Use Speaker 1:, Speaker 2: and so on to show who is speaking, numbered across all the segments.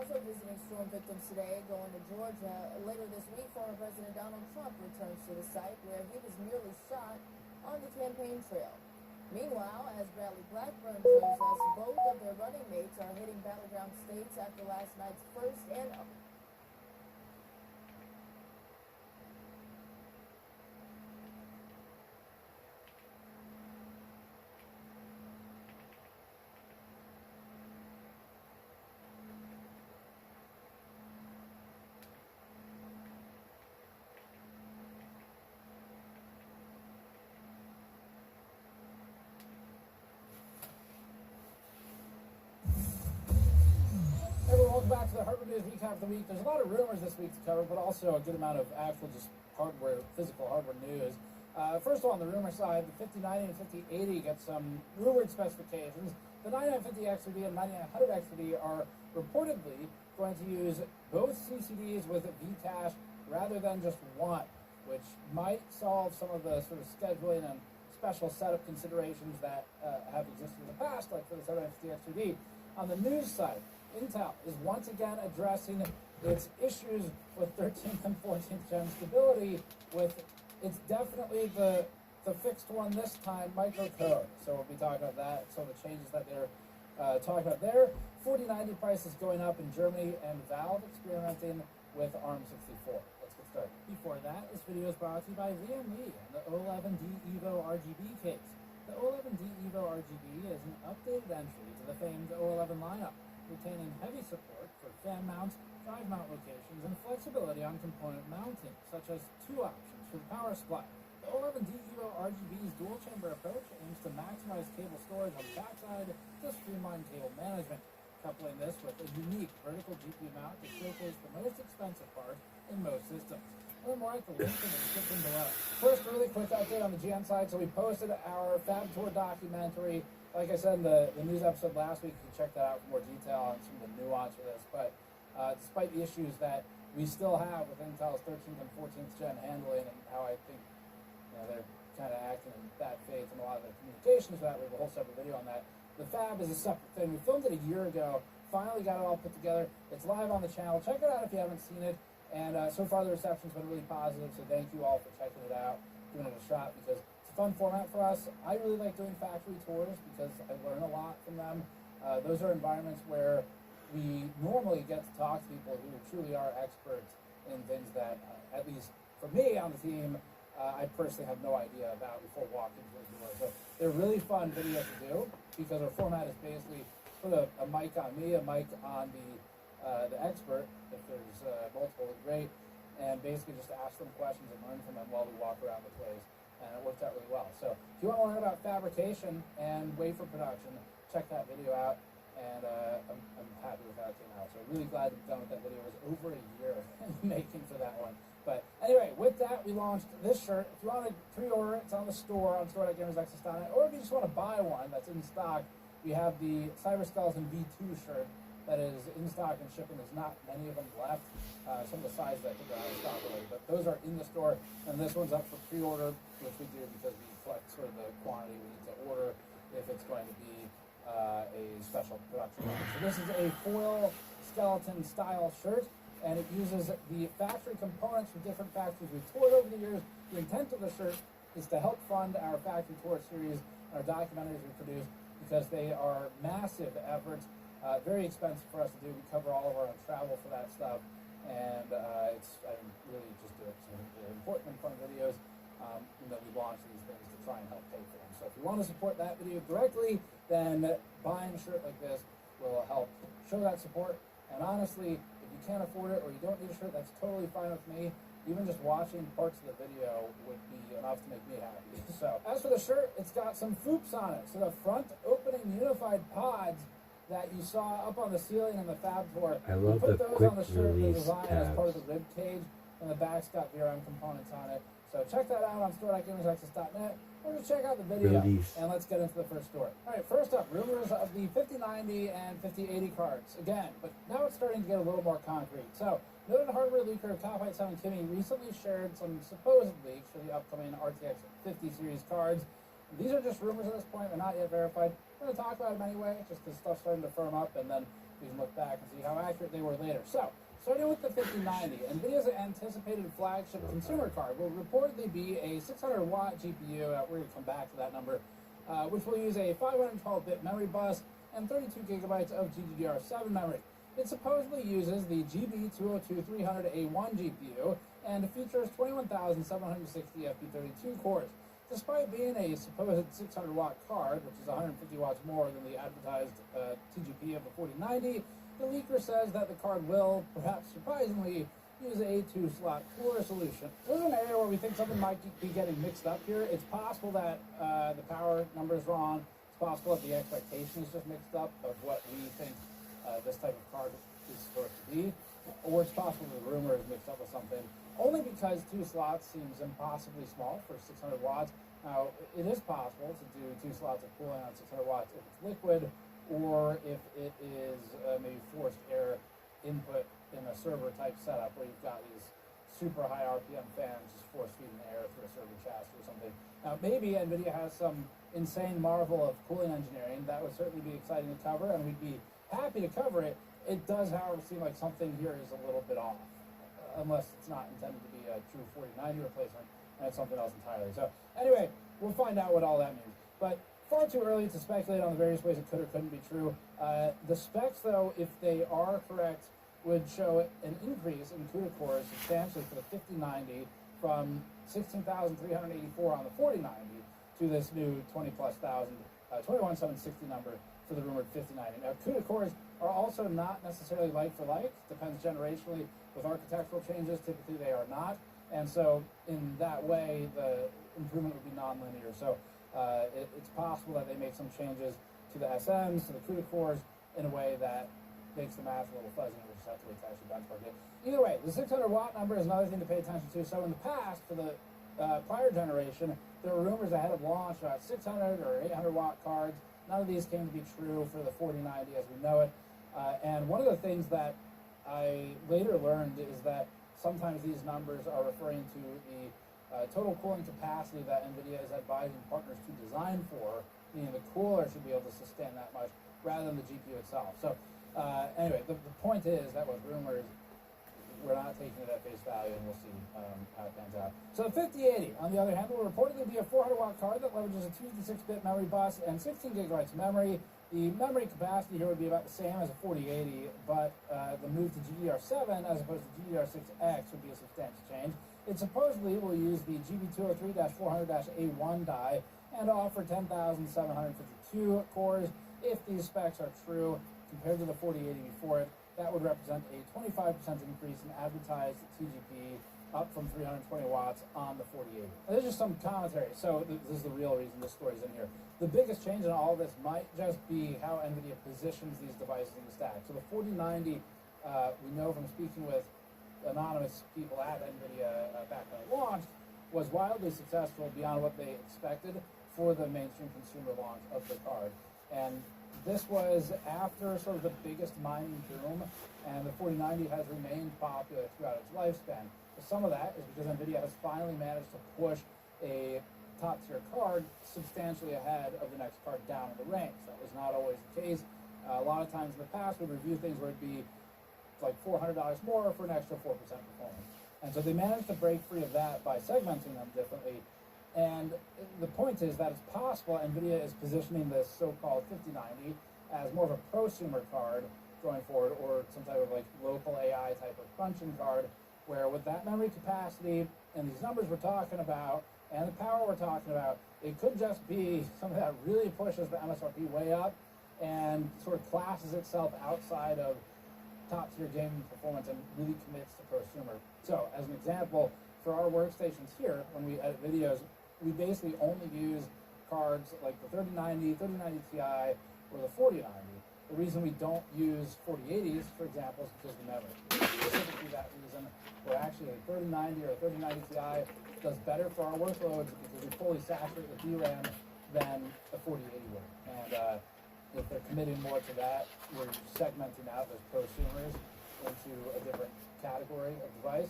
Speaker 1: Also visiting storm victims today, going to Georgia. Later this week, former President Donald Trump returns to the site where he was nearly shot on the campaign trail. Meanwhile, as Bradley Blackburn shows us, both of their running mates are hitting battleground states after last night's first and
Speaker 2: Welcome back to the Hardware News Recap of the Week. There's a lot of rumors this week to cover, but also a good amount of actual just hardware, physical hardware news. First of all, on the rumor side, the 5090 and 5080 get some rumored specifications. The 9950 XOD and 9900 XOD are reportedly going to use both CCDs with V-cache rather than just one, which might solve some of the sort of scheduling and special setup considerations that have existed in the past, like for the 7950 XOD. On the news side, Intel is once again addressing its issues with 13th and 14th gen stability with, it's definitely the fixed one this time, microcode. So we'll be talking about that, some of the changes that they're talking about there. 4090 prices going up in Germany, and Valve experimenting with ARM64. Let's get started. Before that, this video is brought to you by Liam Lee and the O11D Evo RGB case. The O11D Evo RGB is an updated entry to the famed O11 lineup, retaining heavy support for fan mounts, drive mount locations, and flexibility on component mounting, such as two options for the power supply. The O11D Evo RGB's dual chamber approach aims to maximize cable storage on the backside to streamline cable management, coupling this with a unique vertical GPU mount to showcase the most expensive part in most systems. Learn more at the link in the description below. First, really quick update on the GM side. So we posted our Fab Tour documentary. Like I said in the news episode last week, you can check that out for more detail on some of the nuance of this. But despite the issues that we still have with Intel's 13th and 14th gen handling and how I think they're kind of acting in bad faith in a lot of the communications for that, we have a whole separate video on that. The Fab is a separate thing. We filmed it a year ago, finally got it all put together. It's live on the channel. Check it out if you haven't seen it. And so far the reception's been really positive, so thank you all for checking it out, giving it a shot, because it's a fun format for us. I really like doing factory tours because I learn a lot from them. Those are environments where we normally get to talk to people who truly are experts in things that, at least for me on the team, I personally have no idea about before walking through the door. So they're really fun videos to do because our format is basically put a mic on me, a mic on the expert, if there's multiple, great, and basically just ask them questions and learn from them while we walk around the place, and it worked out really well. So if you want to learn about fabrication and wafer production, check that video out, and I'm happy with how it came out. So really glad to be done with that video. It was over a year in the making for that one. But anyway, with that, we launched this shirt. If you want to pre-order it, it's on the store on store.gamersnexus.net, or if you just want to buy one that's in stock, we have the Cyberskeleton V2 shirt that is in stock and shipping. There's not many of them left. Some of the sizes I think are out of stock already, but those are in the store. And this one's up for pre-order, which we do because we collect sort of the quantity we need to order if it's going to be a special production line. So this is a foil skeleton style shirt, and it uses the factory components from different factories we've toured over the years. The intent of the shirt is to help fund our factory tour series, our documentaries we produce, because they are massive efforts. Very expensive for us to do. We cover all of our own travel for that stuff, and I really just do it because they're important and fun videos. We launch these things to try and help pay for them. So if you want to support that video directly, then buying a shirt like this will help show that support. And honestly, if you can't afford it or you don't need a shirt, that's totally fine with me. Even just watching parts of the video would be enough to make me happy. So as for the shirt, it's got some FOUPs on it. So the front opening unified pods that you saw up on the ceiling in the Fab Tour.
Speaker 3: I love
Speaker 2: put
Speaker 3: the
Speaker 2: those
Speaker 3: quick
Speaker 2: on the shirt, the
Speaker 3: release
Speaker 2: design as part of
Speaker 3: tabs.
Speaker 2: the rib cage, and the back's got VRM components on it. So check that out on store.gamersnexus.net, or just check out the video,
Speaker 3: Release.
Speaker 2: and let's get into the first story. All right, first up, rumors of the 5090 and 5080 cards again, but now it's starting to get a little more concrete. So noted hardware leaker Top 7 Kimmy recently shared some supposed leaks for the upcoming RTX 50 series cards. These are just rumors at this point. They're not yet verified. We're going to talk about them anyway, just because stuff's starting to firm up, and then We can look back and see how accurate they were later. So, starting with the 5090, NVIDIA's anticipated flagship consumer card will reportedly be a 600-watt GPU. We're going to come back to that number, which will use a 512-bit memory bus and 32 gigabytes of GDDR7 memory. It supposedly uses the GB202-300A1 GPU and features 21,760 FP32 cores. Despite being a supposed 600-watt card, which is 150 watts more than the advertised TGP of the 4090, the leaker says that the card will, perhaps surprisingly, use a 2-slot cooler solution. There's an area where we think something might be getting mixed up here. It's possible that the power number is wrong. It's possible that the expectation is just mixed up of what we think this type of card is supposed to be. Or it's possible the rumor is mixed up with something. Only because 2 slots seems impossibly small for 600 watts. Now, it is possible to do 2 slots of cooling on 600 watts if it's liquid, or if it is maybe forced air input in a server type setup where you've got these super high RPM fans just force feeding air through a server chassis or something. Now, maybe NVIDIA has some insane marvel of cooling engineering. That would certainly be exciting to cover, and we'd be happy to cover it. It does, however, seem like something here is a little bit off, unless it's not intended to be a true 4090 replacement, and it's something else entirely. So, anyway, we'll find out what all that means. But far too early to speculate on the various ways it could or couldn't be true. The specs, though, if they are correct, would show an increase in CUDA cores substantially for the 5090 from 16,384 on the 4090 to this new 21,760 number for the rumored 5090. Now, CUDA cores are also not necessarily like for like. Depends generationally. With architectural changes, typically they are not. And so in that way, the improvement would be nonlinear. So it's possible that they make some changes to the SMs, to the CUDA cores, in a way that makes the math a little fuzzy, and we'll just have to wait to actually benchmark it. Either way, the 600-watt number is another thing to pay attention to. So in the past, for the prior generation, there were rumors ahead of launch about 600 or 800-watt cards. None of these came to be true for the 4090 as we know it. And one of the things that I later learned is that sometimes these numbers are referring to the total cooling capacity that NVIDIA is advising partners to design for, meaning the cooler should be able to sustain that much rather than the GPU itself. So anyway, the point is that with rumors, we're not taking it at face value, and we'll see how it pans out. So the 5080, on the other hand, will reportedly be a 400-watt card that leverages a 256-bit memory bus and 16 gigabytes of memory. The memory capacity here would be about the same as a 4080, but the move to GDDR7 as opposed to GDDR6X would be a substantial change. It supposedly will use the GB203-400-A1 die and offer 10,752 cores. If these specs are true, compared to the 4080 before it, that would represent a 25% increase in advertised TGP, up from 320 watts on the 4080. There's just some commentary, so this is the real reason this story's in here. The biggest change in all of this might just be how NVIDIA positions these devices in the stack. So the 4090, we know from speaking with anonymous people at NVIDIA back when it launched, was wildly successful beyond what they expected for the mainstream consumer launch of the card. And this was after sort of the biggest mining boom, and the 4090 has remained popular throughout its lifespan. Some of that is because NVIDIA has finally managed to push a top-tier card substantially ahead of the next card down in the ranks. That was not always the case. A lot of times in the past, we'd review things where it'd be like $400 more for an extra 4% performance. And so they managed to break free of that by segmenting them differently. And the point is that it's possible NVIDIA is positioning this so-called 5090 as more of a prosumer card going forward, or some type of like local AI type of crunching card, where with that memory capacity and these numbers we're talking about and the power we're talking about, it could just be something that really pushes the MSRP way up and sort of classes itself outside of top-tier gaming performance and really commits to prosumer. So, as an example, for our workstations here, when we edit videos, we basically only use cards like the 3090, 3090 Ti, or the 4090. The reason we don't use 4080s, for example, is because of the memory. Specifically that reason, where actually a 3090 or a 3090 Ti does better for our workloads because we fully saturate the DRAM than a 4080 would. And if they're committing more to that, we're segmenting out those prosumers into a different category of device,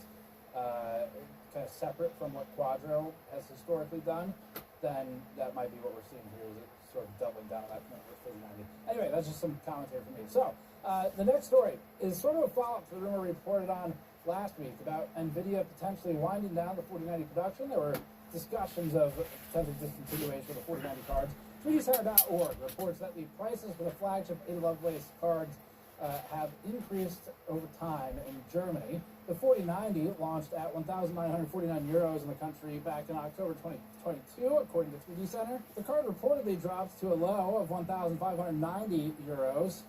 Speaker 2: kind of separate from what Quadro has historically done, then that might be what we're seeing here, is it sort of doubling down on that commitment with 3090. Anyway, that's just some commentary from me. So, the next story is sort of a follow-up to the rumor we reported on last week about NVIDIA potentially winding down the 4090 production. There were discussions of potential discontinuation of the 4090 cards. 3dcenter.org reports that the prices for the flagship Ada Lovelace cards have increased over time in Germany. The 4090 launched at 1,949 euros in the country back in October 2022, according to 3D Center. The card reportedly dropped to a low of 1,590 euros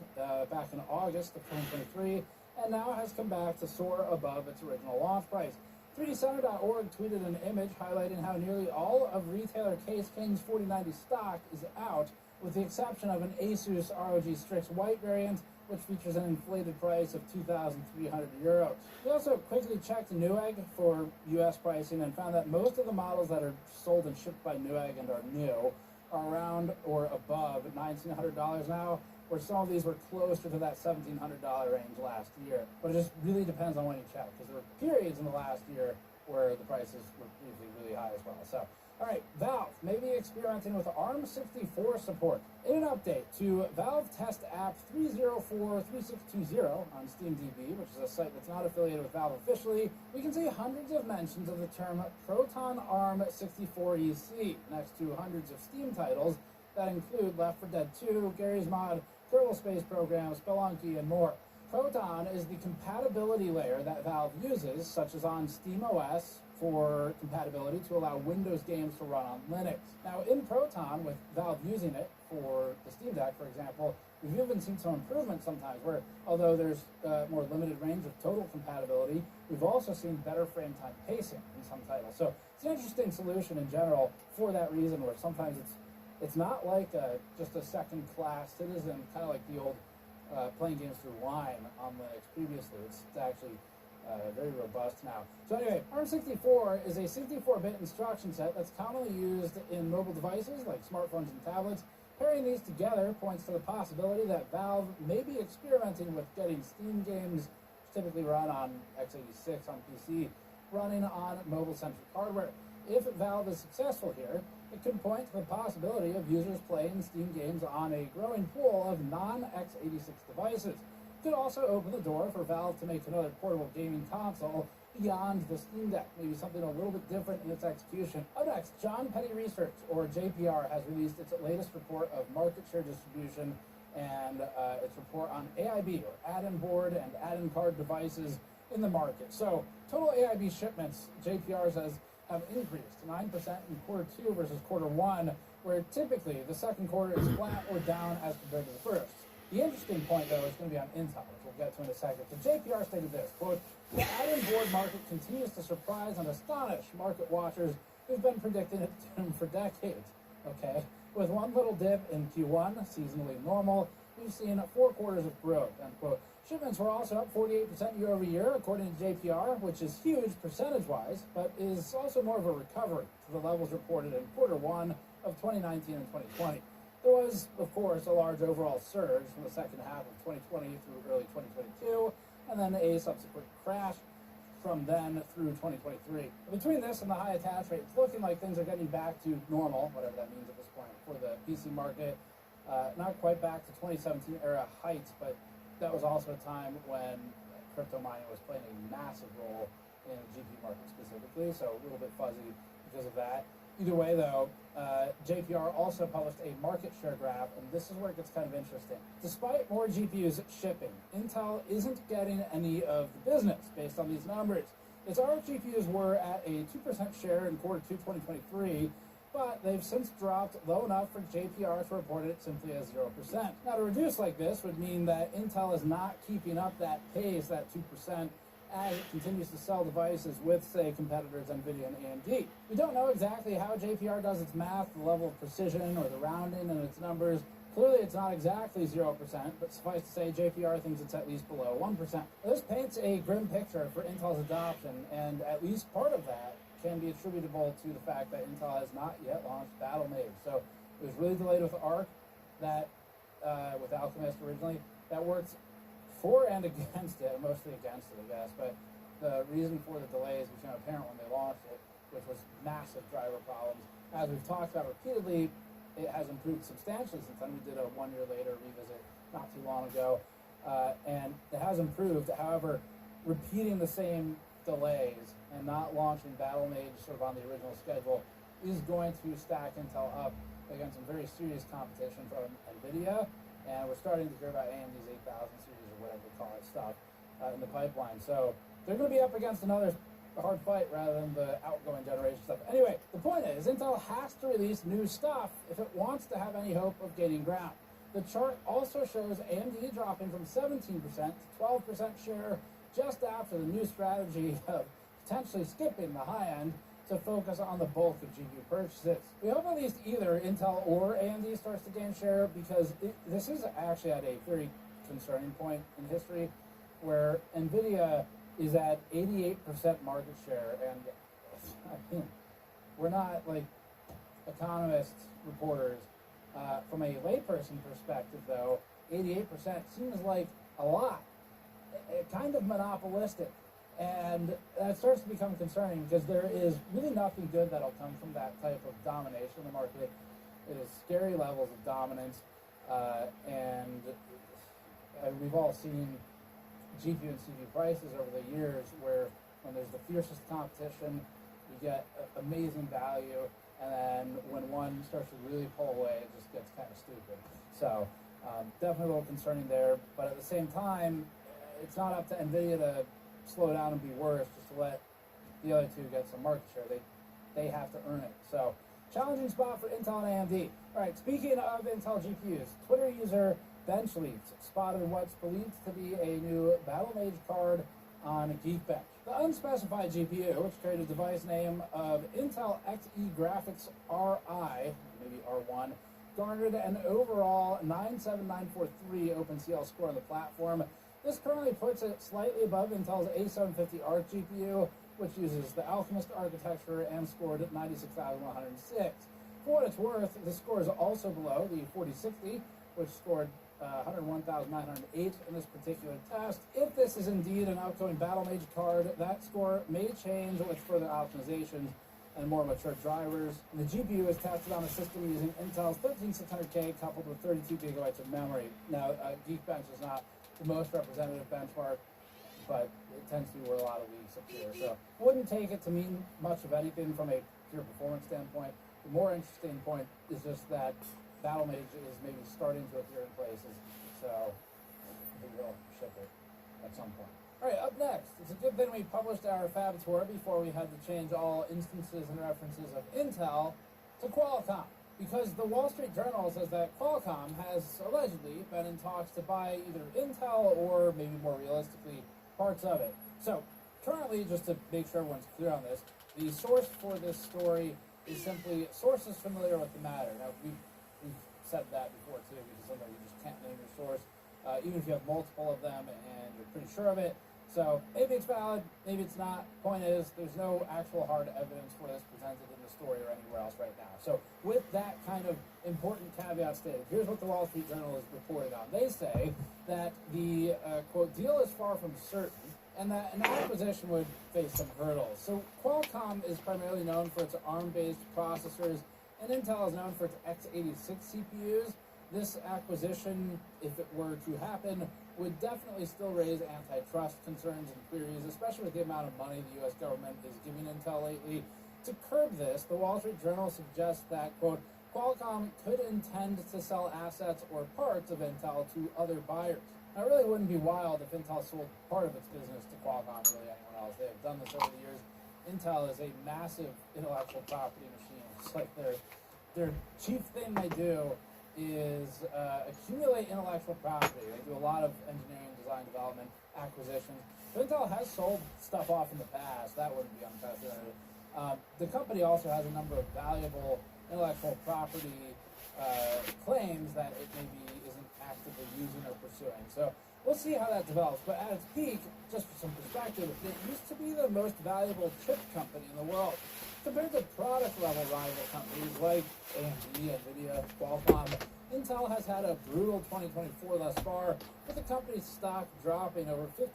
Speaker 2: back in August of 2023, and now has come back to soar above its original launch price. 3dcenter.org tweeted an image highlighting how nearly all of retailer Case King's 4090 stock is out, with the exception of an Asus ROG Strix White variant, which features an inflated price of 2,300 euros. We also quickly checked Newegg for U.S. pricing and found that most of the models that are sold and shipped by Newegg and are new are around or above $1,900 now, where some of these were closer to that $1,700 range last year. But it just really depends on when you check, because there were periods in the last year where the prices were usually really high as well. So, all right, Valve may be experimenting with ARM64 support. In an update to Valve Test App 3043620 on SteamDB, which is a site that's not affiliated with Valve officially, we can see hundreds of mentions of the term Proton ARM64EC next to hundreds of Steam titles that include Left 4 Dead 2, Garry's Mod, Kerbal Space Program, Spelunky, and more. Proton is the compatibility layer that Valve uses, such as on SteamOS, for compatibility to allow Windows games to run on Linux. Now, in Proton, with Valve using it for the Steam Deck, for example, we've even seen some improvement sometimes where, although there's more limited range of total compatibility, we've also seen better frame time pacing in some titles. So it's an interesting solution in general for that reason, where sometimes it's not like just a second-class citizen, kind of like the old playing games through Wine on Linux previously. It's actually very robust now. So anyway, ARM64 is a 64-bit instruction set that's commonly used in mobile devices like smartphones and tablets. Pairing these together points to the possibility that Valve may be experimenting with getting Steam games, which typically run on x86 on PC, running on mobile-centric hardware. If Valve is successful here, it could point to the possibility of users playing Steam games on a growing pool of non-x86 devices. It could also open the door for Valve to make another portable gaming console beyond the Steam Deck, maybe something a little bit different in its execution. Up next, John Petty Research, or JPR, has released its latest report of market share distribution and its report on AIB, or add-in board and add-in card devices in the market. So, total AIB shipments, JPR says, have increased 9% in quarter 2 versus quarter 1, where typically the second quarter is flat or down as compared to the first. The interesting point, though, is going to be on Intel, which we'll get to in a second. So JPR stated this, quote, "The add-in board market continues to surprise and astonish market watchers who've been predicting its doom for decades." Okay? With one little dip in Q1, seasonally normal, we've seen 4 quarters of growth, end quote. Shipments were also up 48% year over year, according to JPR, which is huge percentage-wise, but is also more of a recovery to the levels reported in quarter 1 of 2019 and 2020. There was, of course, a large overall surge from the second half of 2020 through early 2022, and then a subsequent crash from then through 2023. Between this and the high attach rate, it's looking like things are getting back to normal, whatever that means at this point, for the PC market. Not quite back to 2017 era heights, but that was also a time when crypto mining was playing a massive role in the GPU market specifically, so a little bit fuzzy because of that. Either way, though, JPR also published a market share graph, and this is where it gets kind of interesting. Despite more GPUs shipping, Intel isn't getting any of the business based on these numbers. Its ARC GPUs were at a 2% share in quarter 2 2023, but they've since dropped low enough for JPR to report it simply as 0%. Now, to reduce like this would mean that Intel is not keeping up that pace, that 2%, as it continues to sell devices with, say, competitors NVIDIA and AMD. We don't know exactly how JPR does its math, the level of precision, or the rounding in its numbers. Clearly, it's not exactly 0%, but suffice to say, JPR thinks it's at least below 1%. This paints a grim picture for Intel's adoption, and at least part of that can be attributable to the fact that Intel has not yet launched Battlemage. So it was really delayed with ARC, that with Alchemist originally, that worked for and against it, mostly against it, I guess. But the reason for the delays became apparent when they launched it, which was massive driver problems. As we've talked about repeatedly, it has improved substantially since then. We did a 1 year later revisit not too long ago, and it has improved. However, repeating the same delays and not launching Battle Mage sort of on the original schedule is going to stack Intel up against some very serious competition from NVIDIA, and we're starting to hear about AMD's 8000 series or whatever they call it stuff in the pipeline. So they're going to be up against another hard fight rather than the outgoing generation stuff. Anyway, the point is, Intel has to release new stuff if it wants to have any hope of gaining ground. The chart also shows AMD dropping from 17% to 12% share just after the new strategy of potentially skipping the high end to focus on the bulk of GPU purchases. We hope at least either Intel or AMD starts to gain share, because this is actually at a very concerning point in history where NVIDIA is at 88% market share, and I mean, we're not like economists, reporters. From a layperson perspective, though, 88% seems like a lot, kind of monopolistic, and that starts to become concerning because there is really nothing good that'll come from that type of domination in the market. It is scary levels of dominance, and we've all seen GPU and CPU prices over the years where when there's the fiercest competition, you get amazing value, and then when one starts to really pull away, it just gets kind of stupid. So definitely a little concerning there, but at the same time, it's not up to NVIDIA to slow down and be worse, just to let the other two get some market share. They have to earn it. So challenging spot for Intel and AMD. All right, speaking of Intel GPUs, Twitter user Benchleaks spotted what's believed to be a new Battle Mage card on Geekbench. The unspecified GPU, which carried a device name of Intel Xe Graphics Ri, maybe R1, garnered an overall 97943 OpenCL score on the platform. This currently puts it slightly above Intel's A750 Arc GPU, which uses the Alchemist architecture and scored at 96,106. For what it's worth, the score is also below the 4060, which scored 101,908 in this particular test. If this is indeed an outgoing Battle Mage card, that score may change with further optimizations and more mature drivers. And the GPU is tested on a system using Intel's 13600K coupled with 32 gigabytes of memory. Now, Geekbench is not the most representative benchmark, but it tends to be where a lot of leagues appear. So wouldn't take it to mean much of anything from a pure performance standpoint. The more interesting point is just that Battle Mage is maybe starting to appear in places, so I think we'll ship it at some point. All right, up next, it's a good thing we published our Fab Tour before we had to change all instances and references of Intel to Qualcomm, because the Wall Street Journal says that Qualcomm has allegedly been in talks to buy either Intel or maybe more realistically parts of it. So currently, just to make sure everyone's clear on this, the source for this story is simply sources familiar with the matter. Now, we've said that before too, because sometimes you just can't name your source, even if you have multiple of them and you're pretty sure of it. So maybe it's valid, maybe it's not. Point is, there's no actual hard evidence for this presented in the story or anywhere else right now. So with that kind of important caveat stated, here's what the Wall Street Journal is reporting on. They say that the, quote, deal is far from certain, and that an acquisition would face some hurdles. So Qualcomm is primarily known for its ARM-based processors, and Intel is known for its x86 CPUs. This acquisition, if it were to happen, would definitely still raise antitrust concerns and queries, especially with the amount of money the U.S. government is giving Intel lately. To curb this, the Wall Street Journal suggests that, quote, Qualcomm could intend to sell assets or parts of Intel to other buyers. Now, it really wouldn't be wild if Intel sold part of its business to Qualcomm or really anyone else. They have done this over the years. Intel is a massive intellectual property machine. It's like their chief thing they do is accumulate intellectual property. They do a lot of engineering, design, development, acquisitions. But Intel has sold stuff off in the past. That wouldn't be unprecedented. The company also has a number of valuable intellectual property claims that it maybe isn't actively using or pursuing. So we'll see how that develops. But at its peak, just for some perspective, it used to be the most valuable chip company in the world. Compared to product-level rival companies like AMD, NVIDIA, Qualcomm, Intel has had a brutal 2024 thus far, with the company's stock dropping over 53%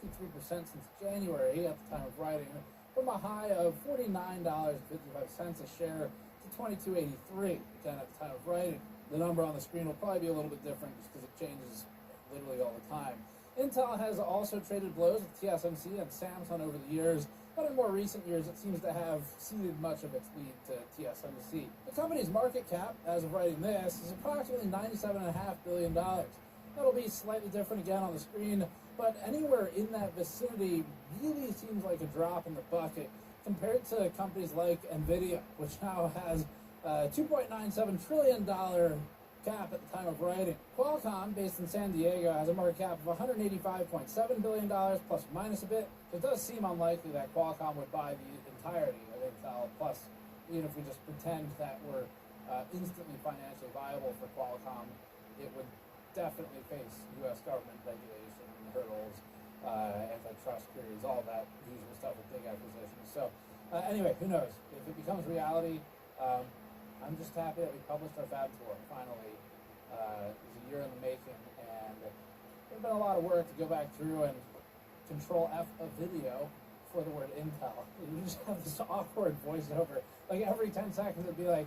Speaker 2: since January at the time of writing, from a high of $49.55 a share to $22.83, again at the time of writing. the number on the screen will probably be a little bit different just because it changes literally all the time. Intel has also traded blows with TSMC and Samsung over the years, but in more recent years it seems to have ceded much of its lead to TSMC. The company's market cap, as of writing this, is approximately $97.5 billion. That'll be slightly different again on the screen, but anywhere in that vicinity really seems like a drop in the bucket compared to companies like NVIDIA, which now has a $2.97 trillion cap at the time of writing. Qualcomm, based in San Diego, has a market cap of $185.7 billion, plus or minus a bit. So it does seem unlikely that Qualcomm would buy the entirety of Intel, plus even if we just pretend that we're instantly financially viable for Qualcomm, it would definitely face U.S. government regulation hurdles, antitrust queries, all that usual stuff with big acquisitions. So anyway, who knows? If it becomes reality, I'm just happy that we published our Fab Tour finally. It was a year in the making, and there's been a lot of work to go back through and Control F a video for the word Intel. You just have this awkward voiceover. Like every 10 seconds it'd be like,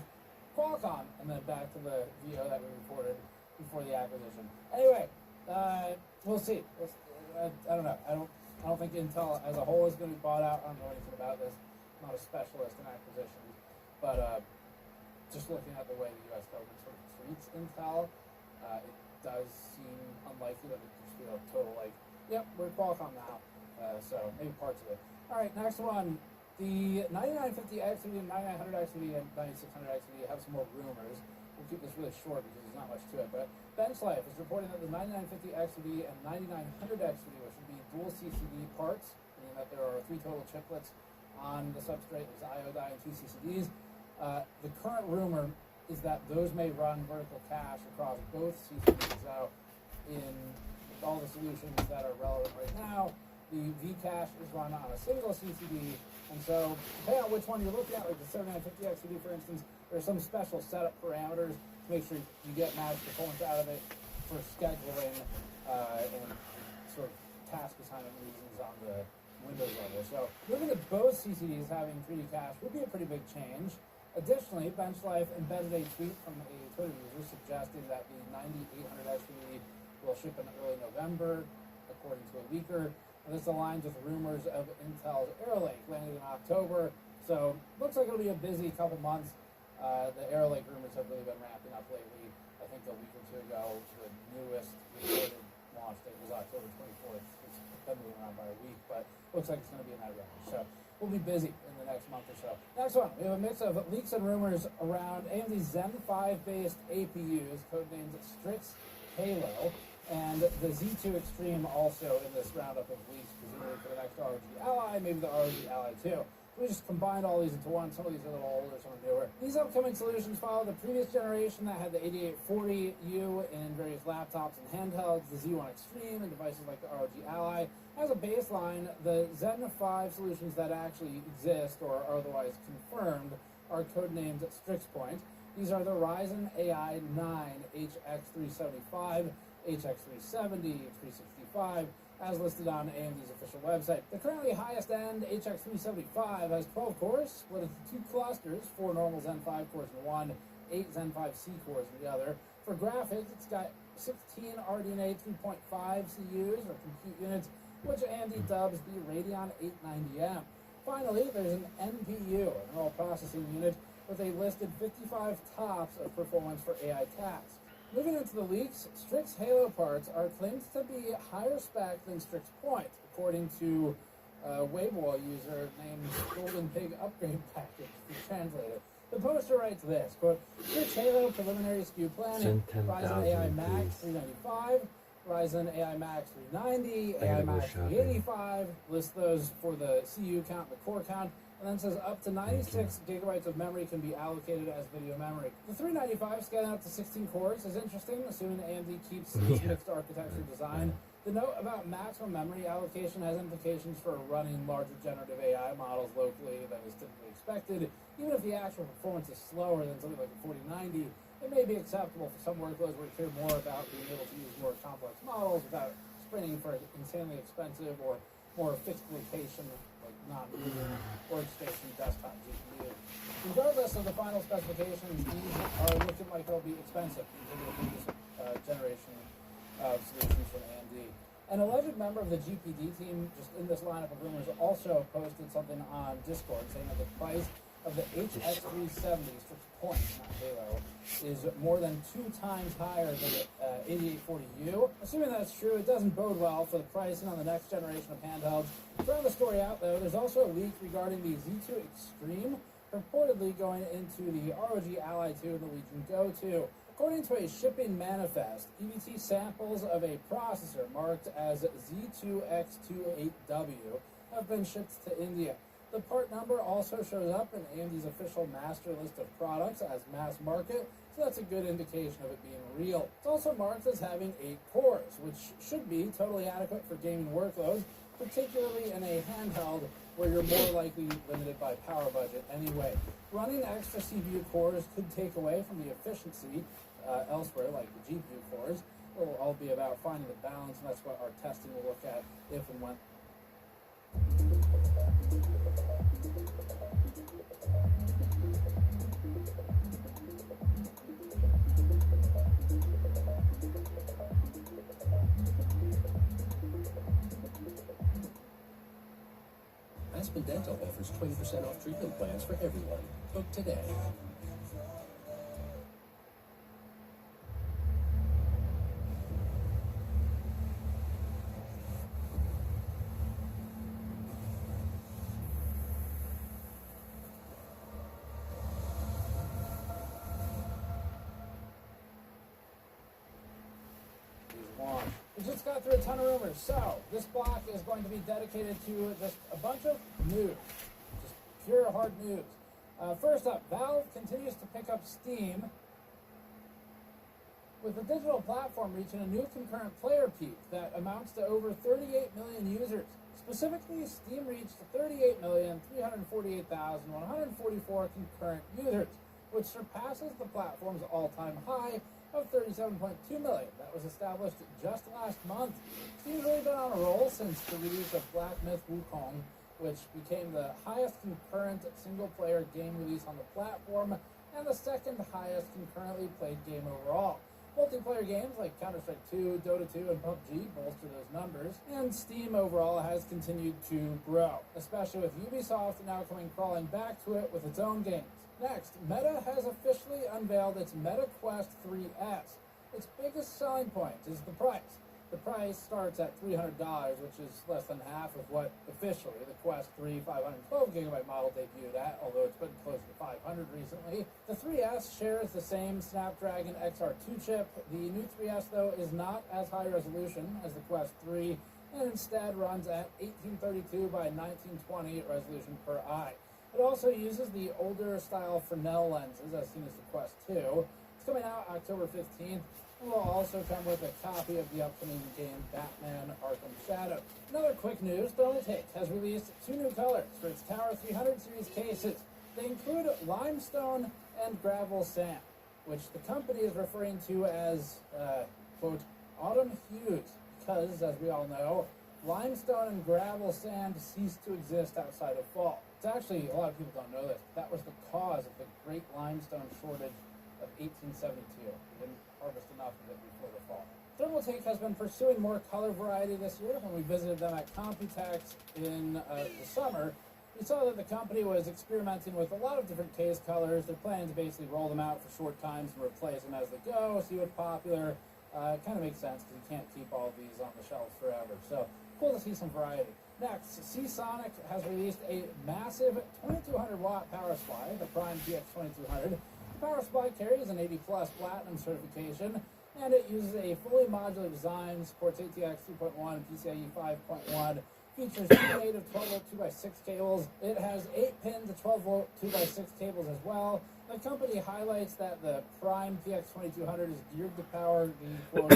Speaker 2: Qualcomm, and then back to the VO that we recorded before the acquisition. Anyway, we'll see. I don't know. I don't think Intel as a whole is going to be bought out. I don't know anything about this. I'm not a specialist in acquisitions, but just looking at the way the U.S. government sort of treats Intel, it does seem unlikely that it could just be a total like, yep, we're Qualcomm now. So maybe parts of it. All right, next one. The 9950 XVD and 9900 XVD and 9600 XVD have some more rumors. We'll keep this really short because there's not much to it, but Benchlife is reporting that the 9950 XVD and 9900 XVD, which would be dual CCD parts, meaning that there are 3 total chiplets on the substrate, there's I/O die and 2 CCDs. The current rumor is that those may run vertical cache across both CCDs. So in all the solutions that are relevant right now, the V-cache is run on a single CCD, and so depending on which one you're looking at, like the 7950 XVD for instance, there's some special setup parameters to make sure you get max performance out of it for scheduling and sort of task assignment reasons on the Windows level. So moving to both CCDs having 3D cache would be a pretty big change. Additionally, Benchlife embedded a tweet from a Twitter user suggesting that the 9800 XVD will ship in early November, according to a leaker. And this aligns with rumors of Intel's Arrow Lake landing in October. So looks like it'll be a busy couple months. The Arrow Lake rumors have really been ramping up lately. I think a week or two ago, the newest reported launch date was October 24th. It's been moving around by a week, but looks like it's going to be in that range. So we'll be busy in the next month or so. Next one, we have a mix of leaks and rumors around AMD Zen 5-based APUs, codenamed Strix Halo, and the Z2 Extreme also in this roundup of leaks, presumably for the next ROG Ally, maybe the ROG Ally 2. We just combined all these into one. Some of these are a little older, some are newer. These upcoming solutions follow the previous generation that had the 8840U in various laptops and handhelds, the Z1 Extreme, and devices like the ROG Ally. As a baseline, the Zen 5 solutions that actually exist or are otherwise confirmed are codenamed StrixPoint. These are the Ryzen AI 9 HX375, HX370, H365, as listed on AMD's official website. The currently highest end HX375 has 12 cores, split into 2 clusters, 4 normal Zen 5 cores in one, 8 Zen 5C cores in the other. For graphics, it's got 16 RDNA 3.5 CUs, or compute units, which AMD dubs the Radeon 890M. Finally, there's an NPU, a neural processing unit, with a listed 55 TOPS of performance for AI tasks. Moving into the leaks, Strix Halo parts are claimed to be higher spec than Strix Point, according to a Weibo user named Golden Pig Upgrade Package, to translate it. The poster writes this, quote, Strix Halo preliminary SKU planning, Ryzen AI Max 395, Ryzen AI Max 390, AI Max 385, lists those for the CU count, the core count, and then says up to 96 gigabytes of memory can be allocated as video memory. The 395 scaling up to 16 cores is interesting, assuming AMD keeps its mixed architecture design. The note about maximum memory allocation has implications for running larger generative AI models locally than is typically expected. Even if the actual performance is slower than something like a 4090, it may be acceptable for some workloads where you care more about being able to use more complex models without sprinting for insanely expensive or more fixed location, like non-moving workstation desktop GPU. Regardless of the final specifications, these are looking like they'll be expensive compared to the previous generation of solutions from AMD. An alleged member of the GPD team, just in this lineup of rumors, also posted something on Discord saying that the price of the HX 370, strict points, not Halo, is more than 2 times higher than the 8840U. Assuming that's true, it doesn't bode well for the pricing on the next generation of handhelds. To round the story out, though, there's also a leak regarding the Z2 Extreme, purportedly going into the ROG Ally 2 and the Legion Go 2. According to a shipping manifest, EVT samples of a processor marked as Z2X28W have been shipped to India. The part number also shows up in AMD's official master list of products as mass market, so that's a good indication of it being real. It's also marked as having 8 cores, which should be totally adequate for gaming workloads, particularly in a handheld where you're more likely limited by power budget anyway. Running extra CPU cores could take away from the efficiency elsewhere, like the GPU cores. It'll all be about finding the balance, and that's what our testing will look at if and when.
Speaker 3: Aspen Dental offers 20% off treatment plans for everyone. Book today.
Speaker 2: We just got through a ton of rumors, so this block is going to be dedicated to just a bunch of news, just pure hard news. First up, Valve continues to pick up steam, with the digital platform reaching a new concurrent player peak that amounts to over 38 million users. Specifically, Steam reached 38,348,144 concurrent users, which surpasses the platform's all-time high of 37.2 million. That was established just last month. Steam's really been on a roll since the release of Black Myth Wukong, which became the highest concurrent single-player game release on the platform and the second highest concurrently played game overall. Multiplayer games like Counter-Strike 2, Dota 2, and PUBG bolster those numbers, and Steam overall has continued to grow, especially with Ubisoft now coming crawling back to it with its own games. Next, Meta has officially unveiled its Meta Quest 3S. Its biggest selling point is the price. The price starts at $300, which is less than half of what officially the Quest 3 512GB model debuted at, although it's been close to 500 recently. The 3S shares the same Snapdragon XR2 chip. The new 3S, though, is not as high resolution as the Quest 3, and instead runs at 1832 by 1920 resolution per eye. It also uses the older style Fresnel lenses as seen as the Quest 2. It's coming out October 15th, and will also come with a copy of the upcoming game Batman Arkham Shadow. Another quick news, Thermaltake has released 2 new colors for its Tower 300 series cases. They include limestone and gravel sand, which the company is referring to as, quote, autumn hues, because, as we all know, limestone and gravel sand ceased to exist outside of fall. It's actually, a lot of people don't know this, that was the cause of the Great Limestone Shortage of 1872. We didn't harvest enough of it before the fall. Thermaltake has been pursuing more color variety this year. When we visited them at Computex in the summer, we saw that the company was experimenting with a lot of different case colors. They're planning to basically roll them out for short times and replace them as they go, see what's popular. It kind of makes sense because you can't keep all of these on the shelves forever. So, cool to see some variety. Next, Seasonic has released a massive 2200 watt power supply, the Prime PX2200. The power supply carries an 80 plus platinum certification, and it uses a fully modular design, supports ATX 2.1 and PCIe 5.1, features 2 native 12-volt 2x6 cables. It has 8-pin to 12-volt 2x6 cables as well. The company highlights that the Prime PX2200 is geared to power the, quote,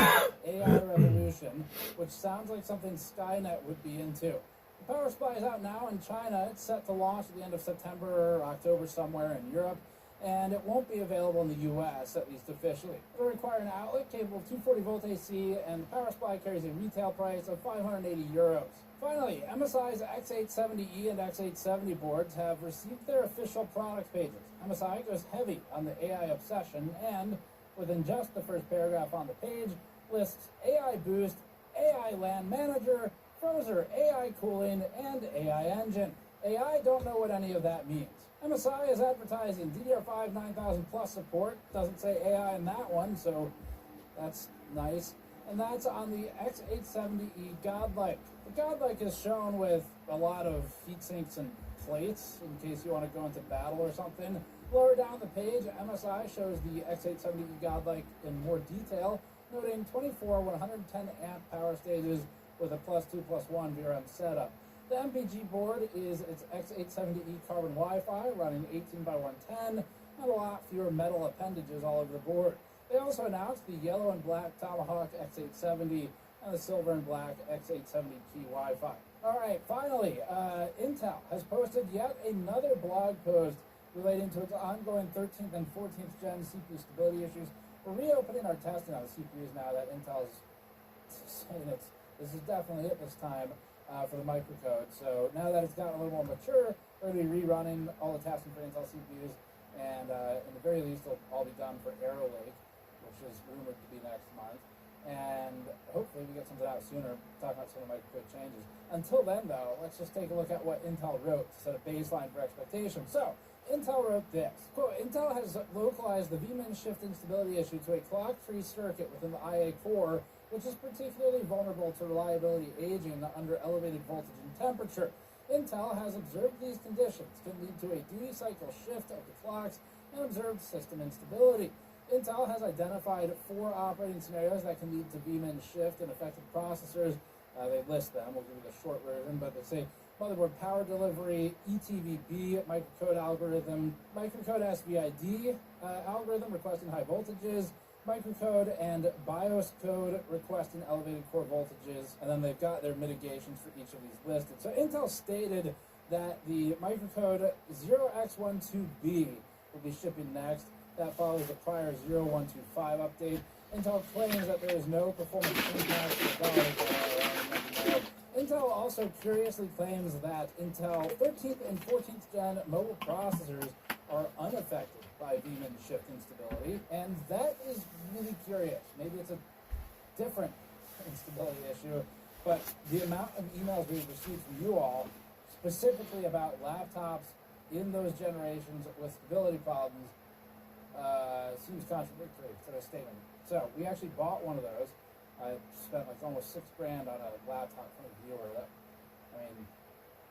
Speaker 2: AI revolution, which sounds like something Skynet would be into. The power supply is out now in China. It's set to launch at the end of September or October somewhere in Europe. and it won't be available in the U.S., at least officially. It'll require an outlet capable of 240 volt AC, and the power supply carries a retail price of 580 euros. Finally, MSI's X870E and X870 boards have received their official product pages. MSI goes heavy on the AI obsession and, within just the first paragraph on the page, lists AI Boost, AI LAN Manager, Frozer, AI Cooling, and AI Engine. AI don't know what any of that means. MSI is advertising DDR5 9000 plus support. Doesn't say AI in that one, so that's nice. And that's on the X870E Godlike. The Godlike is shown with a lot of heat sinks and plates in case you want to go into battle or something. Lower down the page, MSI shows the X870E Godlike in more detail, noting 24 110 amp power stages with a +2+1 VRM setup. The MPG board is its X870E Carbon Wi-Fi running 18x110 and a lot fewer metal appendages all over the board. They also announced the yellow and black Tomahawk X870 and the silver and black X870 Key Wi-Fi. Alright, finally, Intel has posted yet another blog post relating to its ongoing 13th and 14th gen CPU stability issues. We're reopening our testing on the CPUs now that Intel's saying this is definitely it this time. For the microcode. So now that it's gotten a little more mature, we're going to be rerunning all the testing for Intel CPUs, and in the very least, it'll all be done for Arrow Lake, which is rumored to be next month. And hopefully we get something out sooner, talking about some of the microcode changes. Until then, though, let's just take a look at what Intel wrote to set a baseline for expectations. So, Intel wrote this, quote, Intel has localized the VMIN shift instability issue to a clock-free circuit within the IA core, which is particularly vulnerable to reliability aging under elevated voltage and temperature. Intel has observed these conditions can lead to a duty cycle shift of the clocks and observed system instability. Intel has identified 4 operating scenarios that can lead to VMIN shift in affected processors. They list them. We'll give you the short version, but they say motherboard power delivery, ETVB microcode algorithm, microcode SVID algorithm requesting high voltages, microcode and BIOS code requesting elevated core voltages, and then they've got their mitigations for each of these listed. So Intel stated that the microcode 0x12B will be shipping next. That follows the prior 0125 update. Intel claims that there is no performance impact to the dollar. Intel also curiously claims that Intel 13th and 14th gen mobile processors are unaffected by VMIN shift instability, and that is really curious. Maybe it's a different instability issue, but the amount of emails we've received from you all, specifically about laptops in those generations with stability problems, seems contradictory to the statement. So we actually bought one of those. I spent like almost $6,000 on a laptop from a viewer.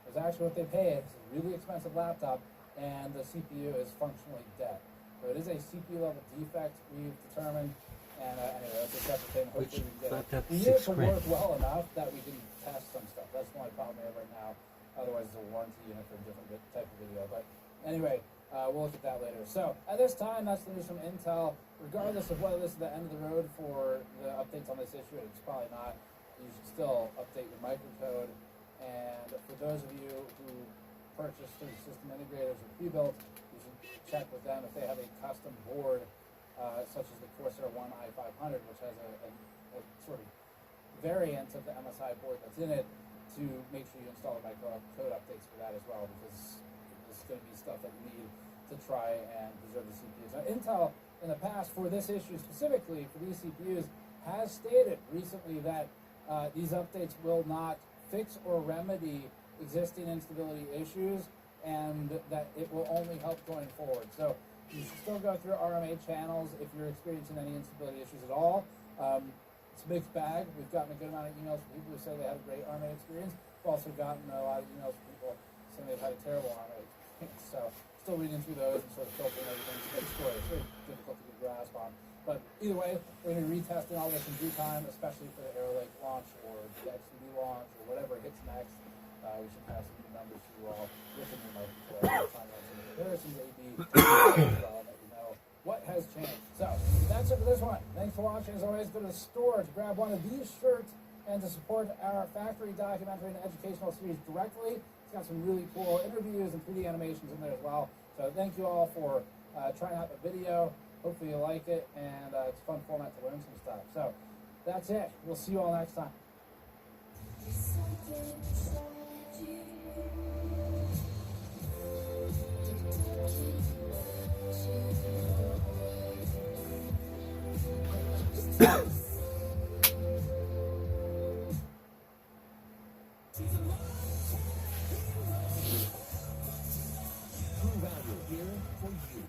Speaker 2: It's actually what they paid. It's a really expensive laptop, and the CPU is functionally dead. So it is a CPU level defect we've determined, and anyway, that's a separate thing. Hopefully we can get it. We need it to work well enough that we can test some stuff. That's the only problem we have right now. Otherwise, it's a warranty unit for a different type of video. But anyway, we'll look at that later. So at this time, that's the news from Intel. Regardless of whether this is the end of the road for the updates on this issue, it's probably not. You should still update your microcode. And for those of you who purchase through system integrators or pre-built, you should check with them if they have a custom board, such as the Corsair One i500, which has a sort of variant of the MSI board that's in it, to make sure you install the microcode updates for that as well, because this is going to be stuff that you need to try and preserve the CPUs. Now, Intel, in the past, for this issue specifically, for these CPUs, has stated recently that these updates will not fix or remedy existing instability issues, and that it will only help going forward. So you should still go through RMA channels if you're experiencing any instability issues at all. It's a mixed bag. We've gotten a good amount of emails from people who say they had a great RMA experience. We've also gotten a lot of emails from people saying they've had a terrible RMA experience. So still reading through those and sort of filtering everything. It's a big story. It's very difficult to get a grasp on. But either way, we're going to be retesting all this in due time, especially for the Arrow Lake launch or the XCD launch or whatever hits next. We should have some new numbers for you all with the new microcode. Time on some comparisons, A/B, let you know what has changed. So that's it for this one. Thanks for watching. As always, go to the store to grab one of these shirts and to support our factory documentary and educational series directly. It's got some really cool interviews and 3D animations in there as well. So thank you all for trying out the video. Hopefully you like it, and it's a fun format to learn some stuff. So that's it. We'll see you all next time.
Speaker 3: True value here for you.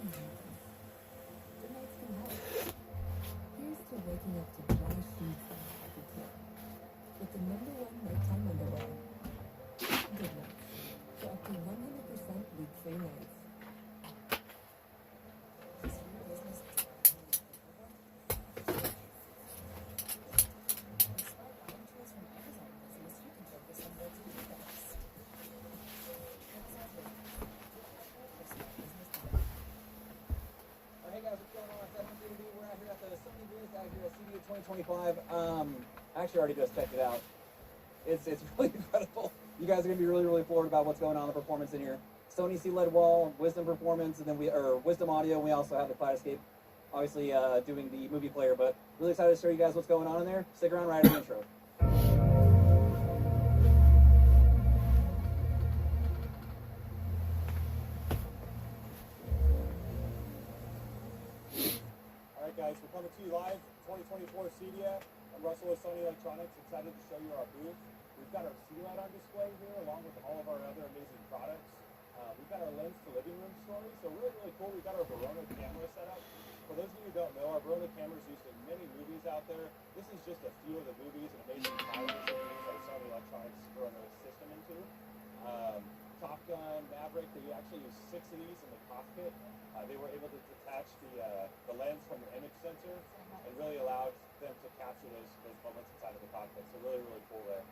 Speaker 1: The nights can help. Here's to waking up to dry sheets and happy pillow. With the #1 nighttime underwear. Good nights. For up to 100% leak-free nights.
Speaker 4: Hey guys, what's going on? It's FMCD. We're out here at the Sony booth out here at CEDIA 2025. Actually already just checked it out. It's really incredible. You guys are gonna be really floored about what's going on in the performance in here. Sony C-LED wall, Wisdom performance, and then Wisdom audio. We also have the Cloud Escape, obviously doing the movie player. But really excited to show you guys what's going on in there. Stick around right at the intro.
Speaker 5: Alright guys, we're coming to you live, 2024 CEDIA. I'm Russell with Sony Electronics, excited to show you our booth. We've got our C-LED on display here, along with all of our other amazing products. We've got our lens to living room story, so really cool. We've got our Verona camera set up. For those of you who don't know, our Verona camera is used in many movies out there. This is just a few of the movies and amazing titles that we use our Sony Electronics Verona system into. Top Gun, Maverick, they actually use 6 of these in the cockpit. They were able to detach the lens from the image sensor and really allowed them to capture those moments inside of the cockpit. So really cool there.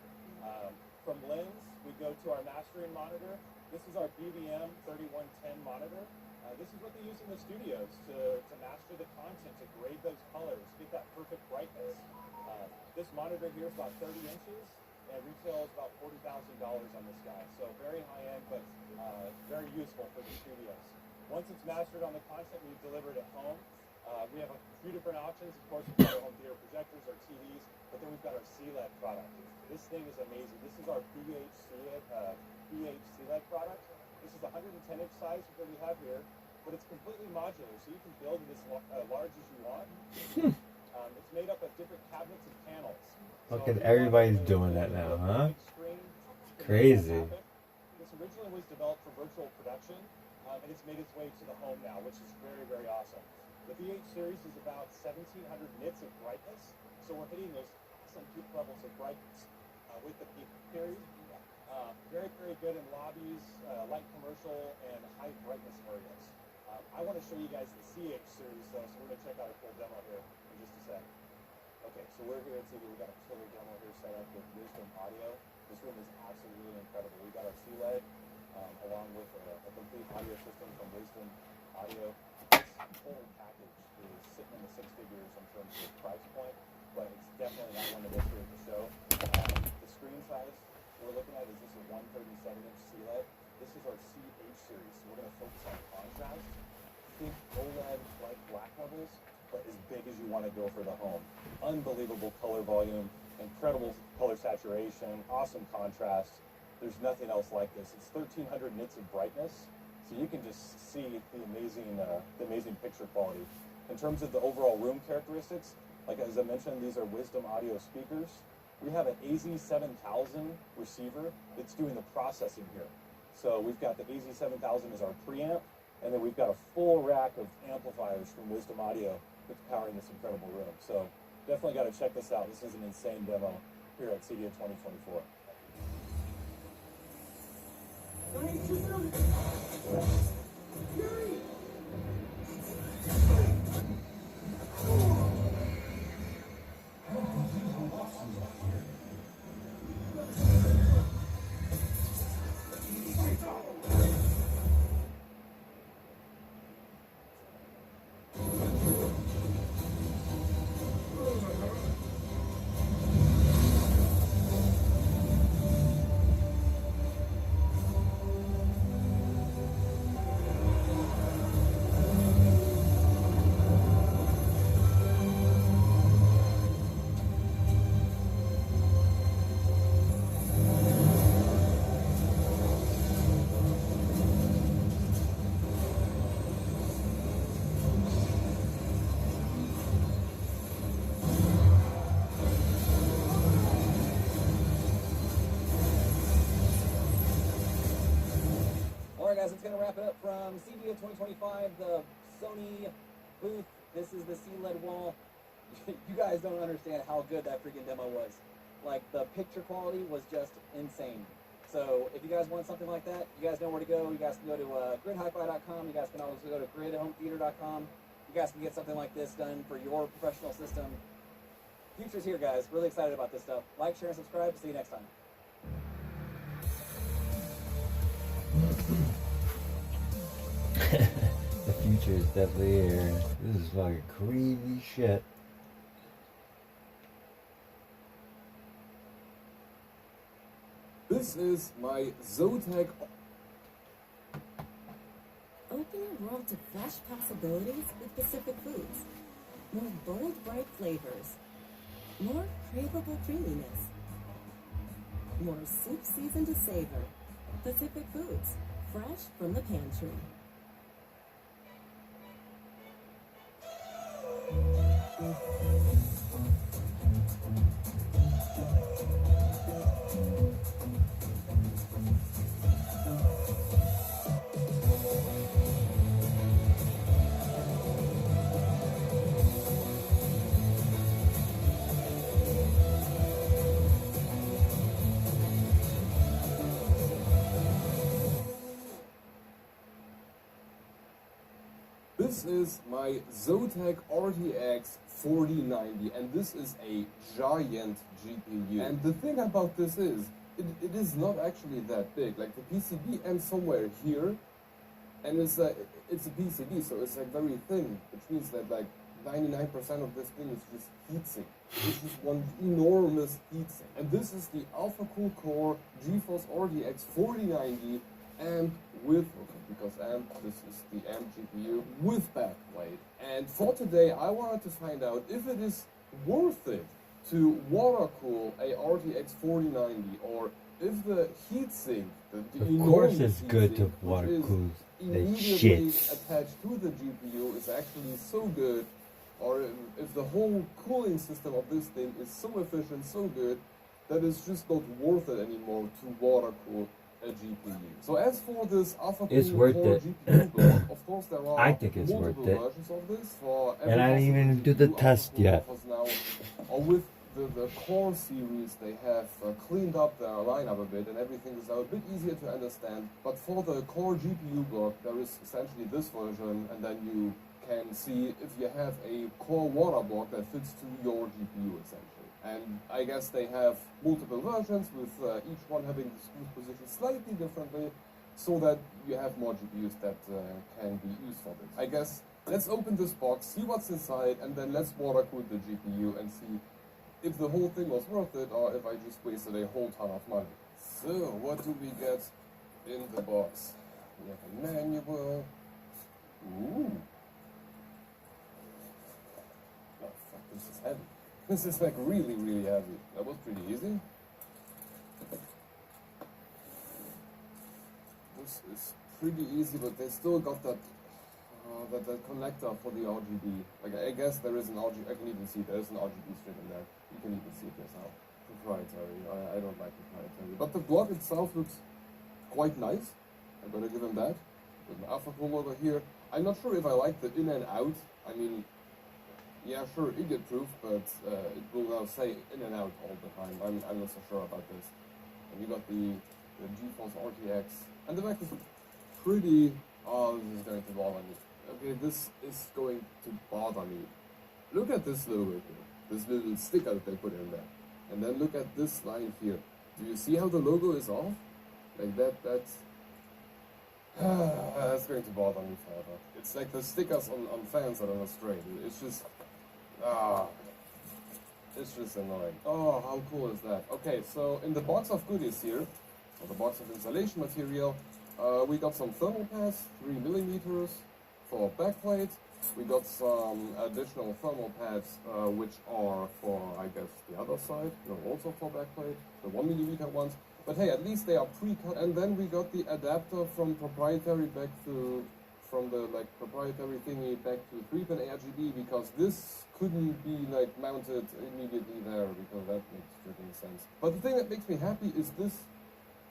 Speaker 5: From lens, we go to our mastering monitor. This is our BVM 3110 monitor. This is what they use in the studios to master the content, to grade those colors, get that perfect brightness. This monitor here is about 30 inches and retails about $40,000 on this guy. So very high end, but very useful for the studios. Once it's mastered on the content, we deliver it at home. We have a few different options. Of course, we've got our home theater projectors, our TVs, but then we've got our C-LED product. This thing is amazing. This is our BH C-LED product. This is 110-inch size that we have here, but it's completely modular, so you can build it as large as you want. It's made up of different cabinets and panels.
Speaker 6: Look at everybody's doing that now, huh? Crazy.
Speaker 5: This originally was developed for virtual production, and it's made its way to the home now, which is very awesome. The VH series is about 1,700 nits of brightness, so we're hitting those awesome peak levels of brightness with the peak period. Very good in lobbies, light commercial, and high brightness areas. I want to show you guys the CH series though, so we're going to check out a full demo here in just a sec. Okay, so we're here at CEDIA. We've got a killer demo here set up with Wisdom audio. This room is absolutely incredible. We've got our C-LED along with a complete audio system from Wisdom Audio. This whole package is sitting in the 6 figures in terms of price point, but it's definitely not one of this here at the show. The screen size we're looking at is this a 137-inch C-LED. This is our CH series, so we're going to focus on contrast. Think OLED like black levels, but as big as you want to go for the home. Unbelievable color volume, incredible color saturation, awesome contrast. There's nothing else like this. It's 1,300 nits of brightness, so you can just see the amazing picture quality. In terms of the overall room characteristics, like as I mentioned, these are Wisdom audio speakers. We have an AZ7000 receiver that's doing the processing here. So we've got the AZ7000 as our preamp, and then we've got a full rack of amplifiers from Wisdom Audio that's powering this incredible room. So definitely got to check this out. This is an insane demo here at CEDIA 2024.
Speaker 4: wrap it up from CEDIA 2025, the Sony booth. This is the CLED wall. You guys don't understand how good that freaking demo was. Like, the picture quality was just insane. So if you guys want something like that, you guys know where to go. You guys can go to gridhifi.com. You guys can also go to gridhometheater.com. You guys can get something like this done for your professional system. Future's here, guys. Really excited about this stuff. Like, share, and subscribe. See you next time.
Speaker 6: The future is definitely here. This is fucking crazy shit.
Speaker 7: This is my Zotac.
Speaker 8: Open your world to fresh possibilities with Pacific Foods. More bold, bright flavors. More craveable creaminess. More soup seasoned to savor. Pacific Foods, fresh from the pantry.
Speaker 7: This is my Zotac RTX 4090, and this is a giant GPU. And the thing about this is, it is not actually that big. Like, the PCB ends somewhere here, and it's a PCB, so it's like very thin, which means that like 99% of this thing is just heatsink. It's just one enormous heatsink. And this is the AlphaCool Core GeForce RTX 4090 AMP with, because AMP, this is the AMP GPU with backplate. And for today, I wanted to find out if it is worth it to water cool a RTX 4090, or if the heatsink, the
Speaker 6: Of course
Speaker 7: enormous
Speaker 6: it's good to
Speaker 7: heatsink,
Speaker 6: water
Speaker 7: which is
Speaker 6: cool the
Speaker 7: immediately
Speaker 6: shit.
Speaker 7: attached to the GPU, is actually so good, or if the whole cooling system of this thing is so efficient, so good, that it's just not worth it anymore to water cool a GPU. So as for this
Speaker 6: It's
Speaker 7: AlphaCool
Speaker 6: worth
Speaker 7: Core
Speaker 6: it.
Speaker 7: GPU block, of course there are
Speaker 6: I think it's
Speaker 7: multiple
Speaker 6: worth it.
Speaker 7: versions of this for every
Speaker 6: And I didn't
Speaker 7: possible
Speaker 6: even do the
Speaker 7: GPU.
Speaker 6: test
Speaker 7: AlphaCool
Speaker 6: yet.
Speaker 7: offers now, or with the Core series, they have cleaned up their lineup a bit, and everything is now a bit easier to understand. But for the Core GPU block, there is essentially this version, and then you can see if you have a Core water block that fits to your GPU essentially. And I guess they have multiple versions, with each one having the screw position slightly differently, so that you have more GPUs that can be used for this. I guess let's open this box, see what's inside, and then let's water cool the GPU and see if the whole thing was worth it, or if I just wasted a whole ton of money. So, what do we get in the box? We have a manual. Ooh. Oh fuck, this is heavy. This is like really, really heavy. That was pretty easy. This is pretty easy, but they still got that that connector for the RGB. Like, I guess there is an RGB. I can even see there's an RGB strip in there. You can even see it yourself. Proprietary. I don't like proprietary, but the block itself looks quite nice. I'm gonna give him that. With an AlphaCool over here. I'm not sure if I like the in and out. I mean, yeah, sure, idiot proof, but it will now say in and out all the time. I'm not so sure about this. And you got the GeForce RTX, and the back is pretty. Oh, this is going to bother me. Okay, this is going to bother me. Look at this logo here, this little sticker that they put in there, and then look at this line here. Do you see how the logo is off? Like that. That's that's going to bother me forever. It's like the stickers on fans that are not straight. It's just it's just annoying. Oh, how cool is that? Okay, so in the box of goodies here, or the box of installation material, we got some thermal pads, 3mm for backplate. We got some additional thermal pads, which are for, I guess, the other side. No, also for backplate, the 1mm ones. But hey, at least they are pre-cut. And then we got the adapter from proprietary back to, from the like proprietary thingy back to 3-pin RGB, because this couldn't be like mounted immediately there, because that makes freaking sense. But the thing that makes me happy is this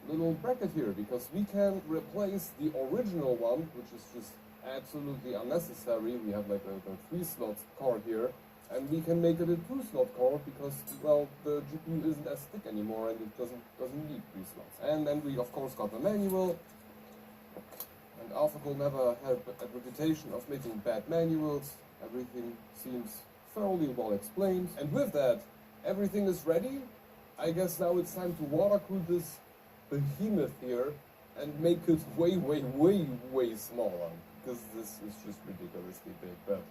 Speaker 7: little bracket here, because we can replace the original one, which is just absolutely unnecessary. We have like a 3-slot card here, and we can make it a 2-slot card because, well, the GPU isn't as thick anymore and it doesn't need 3 slots. And then we of course got the manual, and AlphaGo never had a reputation of making bad manuals. Everything seems thoroughly well explained, and with that, everything is ready. I guess now it's time to water cool this behemoth here and make it way, way, way, way smaller, because this is just ridiculously big. But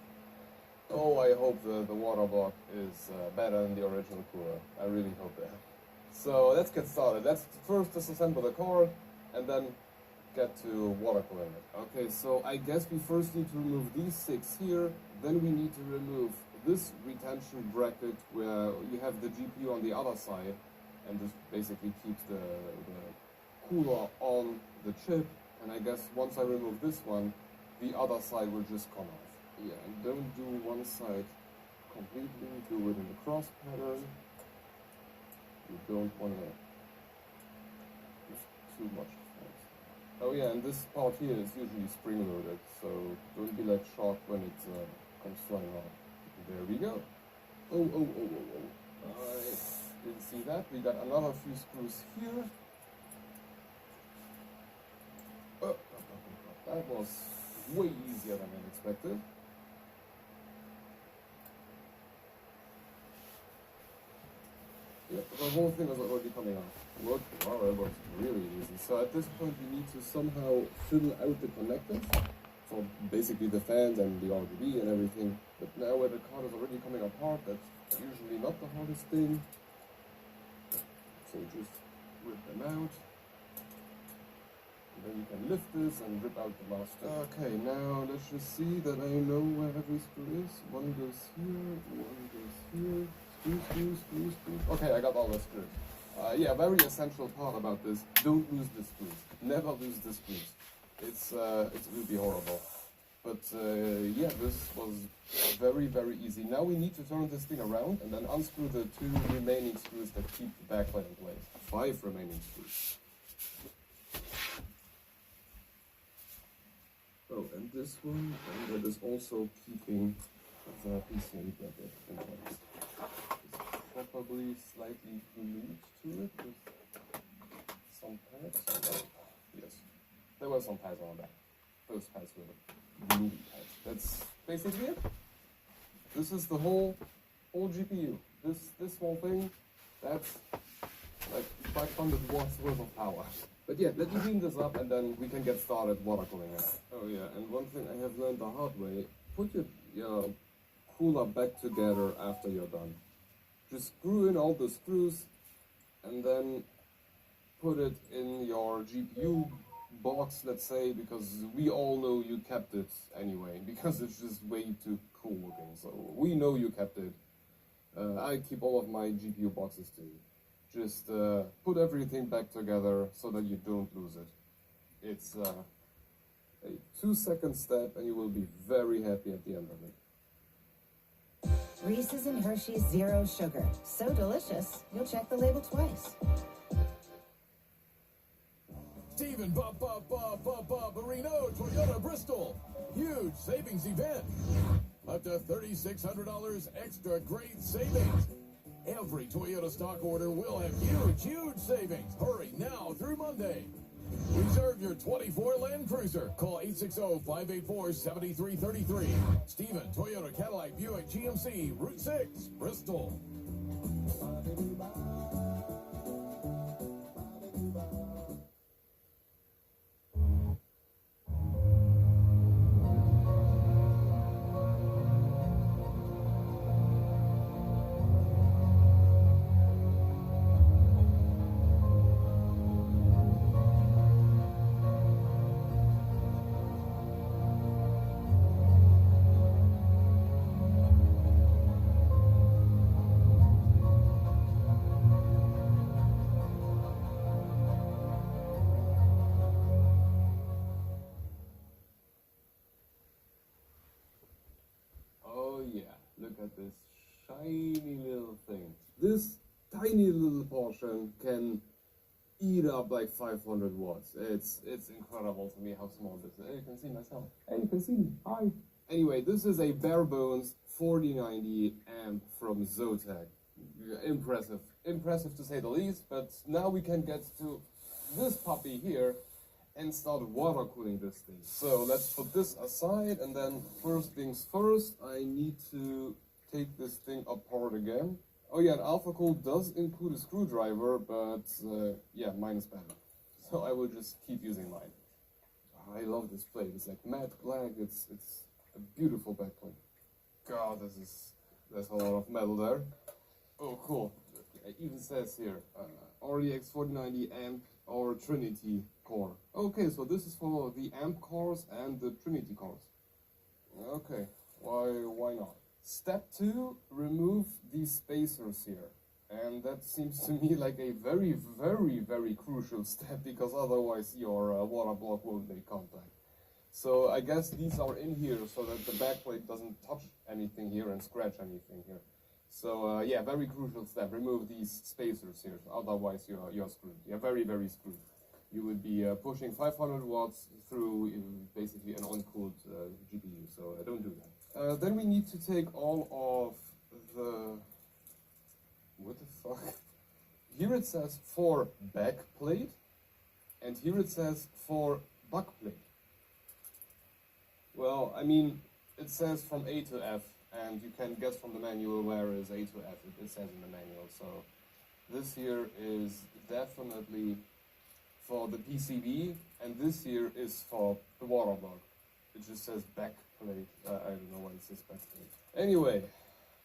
Speaker 7: oh, I hope the water block is better than the original cooler. I really hope that. So let's get started. Let's first disassemble the card and then get to water cooling it. Okay, so I guess we first need to remove these 6 here. Then we need to remove this retention bracket where you have the GPU on the other side, and just basically keep the cooler on the chip. And I guess once I remove this one, the other side will just come off. Yeah, and don't do one side completely, do it in the cross pattern. You don't want to use too much force. Oh yeah, and this part here is usually spring-loaded, so don't be like shocked when it comes flying off. There we go. Oh. I didn't see that. We got another few screws here. Oh, that was way easier than I expected. Yep, the whole thing is already coming off. Look, wow, that was really easy. So at this point we need to somehow fill out the connectors for basically the fans and the RGB and everything. But now where the card is already coming apart, that's usually not the hardest thing. So just rip them out. And then you can lift this and rip out the last. Okay, now let's just see that I know where every screw is. One goes here, one goes here. Screws. Okay, I got all the screws. Yeah, very essential part about this. Don't lose the screws. Never lose the screws. It will be horrible. But yeah, this was very, very easy. Now we need to turn this thing around and then unscrew the 2 remaining screws that keep the backplate in place. 5 remaining screws. Oh, and this one, and that is also keeping the PCB bracket in place. Probably slightly glued to it with some pads. Yes, there were some pads on the back. Those pads were glue pads. That's basically it. This is the whole GPU. This whole thing, that's like 500 watts worth of power. But yeah, let me clean this up and then we can get started water cooling it. Oh yeah, and one thing I have learned the hard way: put your cooler back together after you're done. Just screw in all the screws and then put it in your GPU box, let's say, because we all know you kept it anyway, because it's just way too cool looking. So we know you kept it. I keep all of my GPU boxes too. Just put everything back together so that you don't lose it. It's a 2-second step and you will be very happy at the end of it.
Speaker 9: Reese's and Hershey's Zero Sugar. So delicious, you'll check the label twice.
Speaker 10: Stephen Barino, Toyota Bristol. Huge savings event. Up to $3,600 extra great savings. Every Toyota stock order will have huge savings. Hurry now through Monday. Reserve your 24 Land Cruiser. Call 860-584-7333. Stephen, Toyota, Cadillac, Buick, GMC, Route 6, Bristol.
Speaker 7: Look at this shiny little thing. This tiny little portion can eat up like 500 watts. It's incredible to me how small this is. You can see myself. Hey, you can see me. Hi. Anyway, this is a bare bones 4090 amp from Zotac. Impressive. Impressive to say the least, but now we can get to this puppy here and start water cooling this thing. So let's put this aside, and then first things first, I need to take this thing apart again. Oh yeah, and AlphaCool does include a screwdriver, but yeah, mine is better. So I will just keep using mine. I love this plate. It's like matte black. It's a beautiful backplate. God, there's a lot of metal there. Oh, cool. It even says here, RDX 4090 amp or Trinity core. Okay, so this is for the amp cores and the Trinity cores. Okay, why not? Step 2, remove these spacers here. And that seems to me like a very, very, very crucial step, because otherwise your water block won't make contact. So I guess these are in here so that the backplate doesn't touch anything here and scratch anything here. So yeah, very crucial step. Remove these spacers here, otherwise you're screwed. You're very, very screwed. You would be pushing 500 watts through basically an uncooled GPU, so don't do that. Then we need to take all of the... What the fuck? Here it says for backplate, and here it says for buckplate. Well, I mean, it says from A to F, and you can guess from the manual where is A to F. It says in the manual, so this here is definitely for the PCB, and this here is for the water block. It just says backplate. I don't know why it says backplate. Anyway,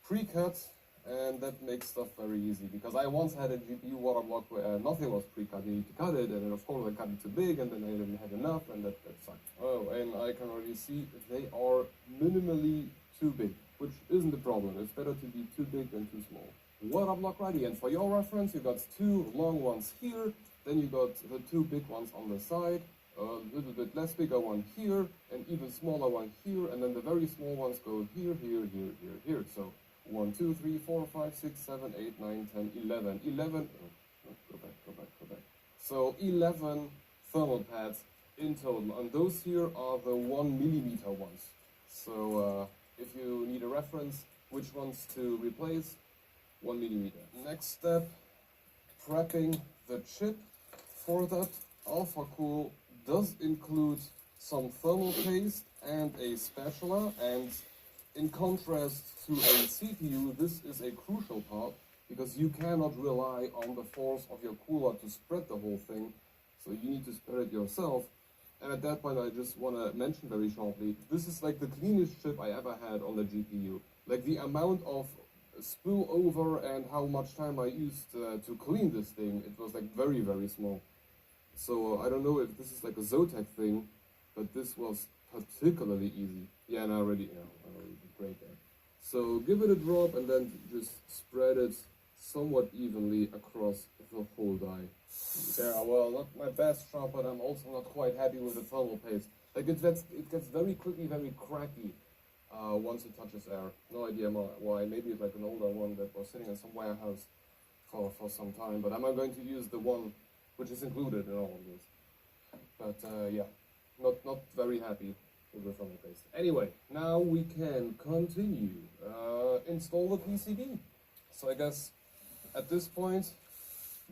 Speaker 7: pre-cut, and that makes stuff very easy, because I once had a GPU water block where nothing was pre-cut. You need to cut it, and then of course I cut it too big, and then I didn't have enough, and that sucked. Oh, and I can already see they are minimally too big, which isn't a problem. It's better to be too big than too small. Water block ready, and for your reference, you got two long ones here, then you got the two big ones on the side, a little bit less bigger one here, an even smaller one here, and then the very small ones go here, here, here, here, here. So 1, 2, 3, 4, 5, 6, 7, 8, 9, 10, 11. 11, oh, go back. So 11 thermal pads in total, and those here are the 1 millimeter ones. So if you need a reference, which ones to replace, 1 millimeter. Next step, prepping the chip. For that, AlphaCool does include some thermal paste and a spatula, and in contrast to a CPU, this is a crucial part, because you cannot rely on the force of your cooler to spread the whole thing, so you need to spread it yourself. And at that point, I just want to mention very shortly, this is like the cleanest chip I ever had on the GPU. Like the amount of spillover and how much time I used to clean this thing, it was like very, very small. So I don't know if this is like a Zotac thing, but this was particularly easy. Yeah, and I already did great there. So give it a drop and then just spread it somewhat evenly across the whole die. There, well, not my best job, but I'm also not quite happy with the thermal paste. Like it gets very quickly very cracky once it touches air. No idea why. Maybe it's like an older one that was sitting in some warehouse for some time. But I'm not going to use the one which is included in all of this. But yeah, not very happy with the thermal paste. Anyway, now we can continue. Install the PCB. So I guess at this point,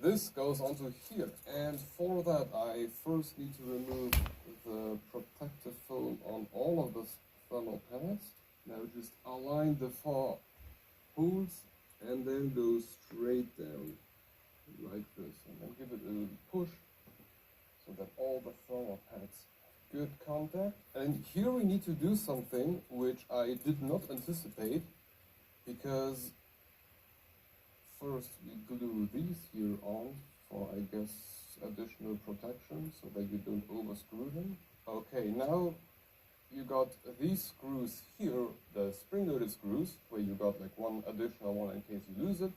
Speaker 7: this goes onto here. And for that, I first need to remove the protective film on all of the thermal pads. Now just align the 4 holes and then go straight down like this. And then give it a little push so that all the thermal pads good contact. And here we need to do something which I did not anticipate, because first we glue these here on for, I guess, additional protection so that you don't overscrew them. Okay, now you got these screws here, the spring-loaded screws, where you got like one additional one in case you lose it.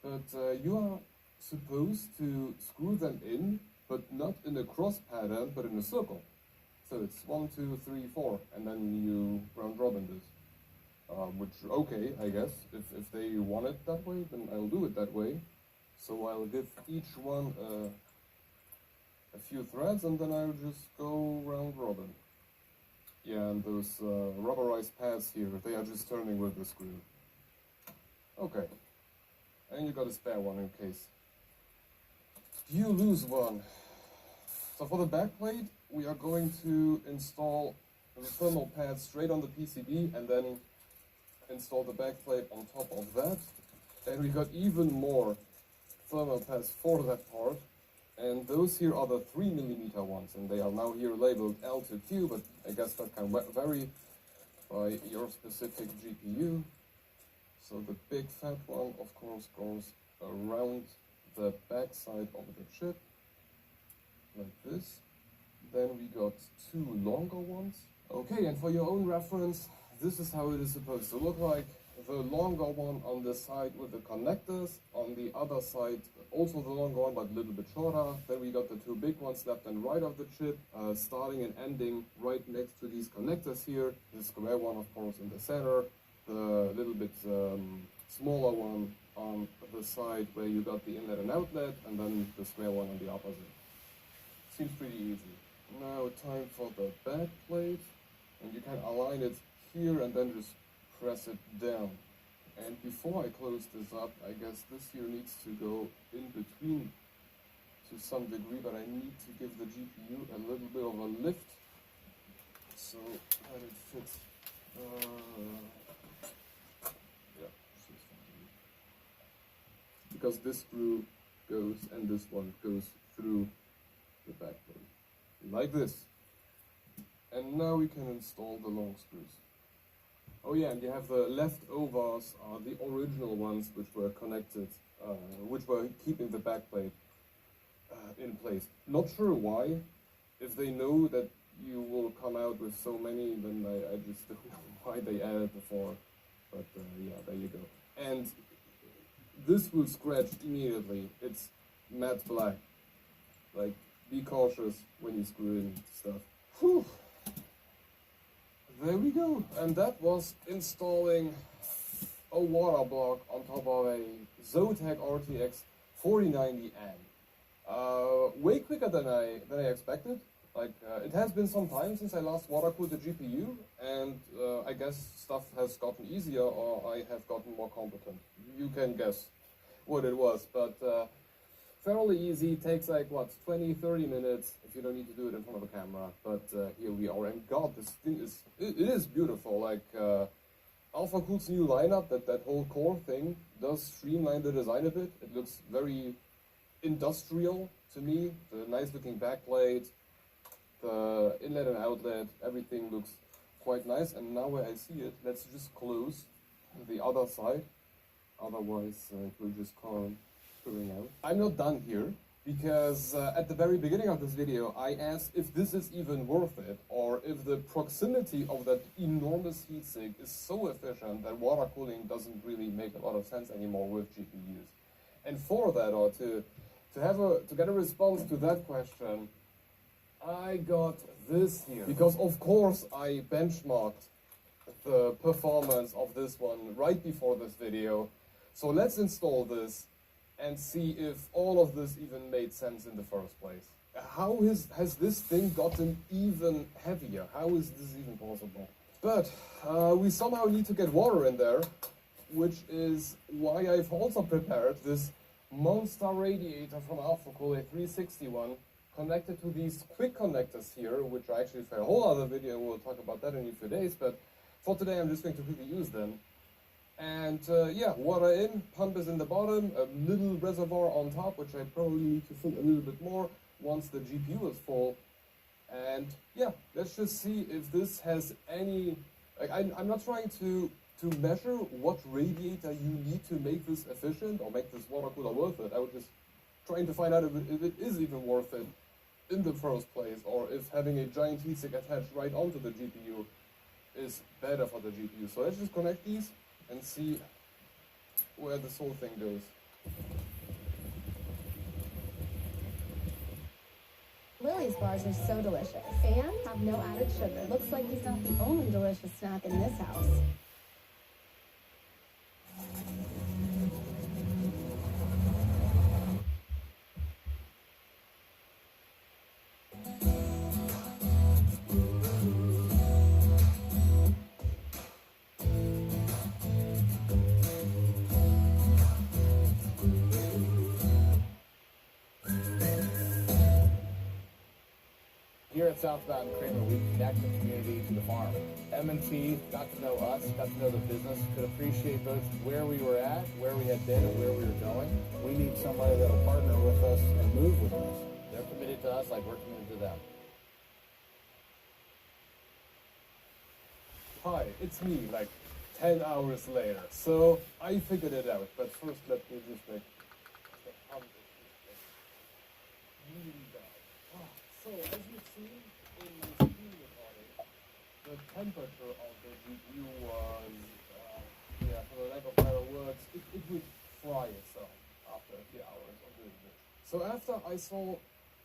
Speaker 7: But you are supposed to screw them in, but not in a cross pattern, but in a circle. So it's 1, 2, 3, 4, and then you round robin this. Which, okay, I guess, if they want it that way, then I'll do it that way. So I'll give each one a a few threads, and then I'll just go round robin. Yeah, and those rubberized pads here, they are just turning with the screw. Okay. And you got a spare one in case you lose one. So for the backplate, we are going to install the thermal pad straight on the PCB and then install the backplate on top of that. And we got even more thermal pads for that part. And those here are the 3mm ones, and they are now here labeled L to Q, but I guess that can vary by your specific GPU. So the big fat one, of course, goes around the back side of the chip, like this. Then we got two longer ones. Okay, and for your own reference, this is how it is supposed to look like. The longer one on the side with the connectors, on the other side also the longer one but a little bit shorter. Then we got the two big ones left and right of the chip, starting and ending right next to these connectors here. The square one, of course, in the center, the little bit smaller one on the side where you got the inlet and outlet, and then the square one on the opposite. Seems pretty easy. Now time for the back plate, and you can align it here and then just press it down. And before I close this up, I guess this here needs to go in between to some degree, but I need to give the GPU a little bit of a lift so that it fits. Yeah, because this screw goes and this one goes through the backplate like this. And now we can install the long screws. Oh yeah, and you have the leftovers, the original ones which were connected, which were keeping the backplate in place. Not sure why. If they know that you will come out with so many, then I just don't know why they added the four. But yeah, there you go. And this will scratch immediately. It's matte black. Like, be cautious when you screw in stuff. Whew. There we go, and that was installing a water block on top of a Zotac RTX 4090N. Way quicker than I expected. Like, it has been some time since I last water cooled the GPU, and I guess stuff has gotten easier, or I have gotten more competent. You can guess what it was, but fairly easy. Takes like what, 20-30 minutes if you don't need to do it in front of a camera. But here we are, and God, this thing is it is beautiful. Like AlphaCool's new lineup, that whole core thing does streamline the design a bit. It looks very industrial to me. The nice looking backplate, the inlet and outlet, everything looks quite nice. And now where I see it, let's just close the other side. Otherwise, it will just come screwing out. I'm not done here, because at the very beginning of this video, I asked if this is even worth it, or if the proximity of that enormous heatsink is so efficient that water cooling doesn't really make a lot of sense anymore with GPUs. And for that, or to get a response to that question, I got this here. Because of course I benchmarked the performance of this one right before this video. So let's install this and see if all of this even made sense in the first place. How has this thing gotten even heavier? How is this even possible? But we somehow need to get water in there, which is why I've also prepared this monster radiator from AlphaCool, a 361, connected to these quick connectors here, which are actually for a whole other video, and we'll talk about that in a few days, but for today I'm just going to quickly use them. And yeah, water in, pump is in the bottom, a little reservoir on top, which I probably need to fill a little bit more once the GPU is full. And yeah, let's just see if this has any, like, I'm not trying to measure what radiator you need to make this efficient or make this water cooler worth it. I was just trying to find out if it is even worth it in the first place, or if having a giant heatsink attached right onto the GPU is better for the GPU. So let's just connect these and see where this whole thing goes.
Speaker 11: Lily's bars are so delicious and have no added sugar. Looks like he's not the only delicious snack in this house.
Speaker 12: Here at South Mountain Creamery, we connect the community to the farm. M&T got to know us, got to know the business, could appreciate both where we were at, where we had been, and where we were going. We need somebody that'll partner with us and move with us. They're committed to us like we're committed to them.
Speaker 7: Hi, it's me, like 10 hours later. So I figured it out, but first let me just make really bad. So as you've seen in my screen recording, the temperature of the GPU was, yeah, for the lack of better words, it would fry itself after a few hours of doing this. So after I saw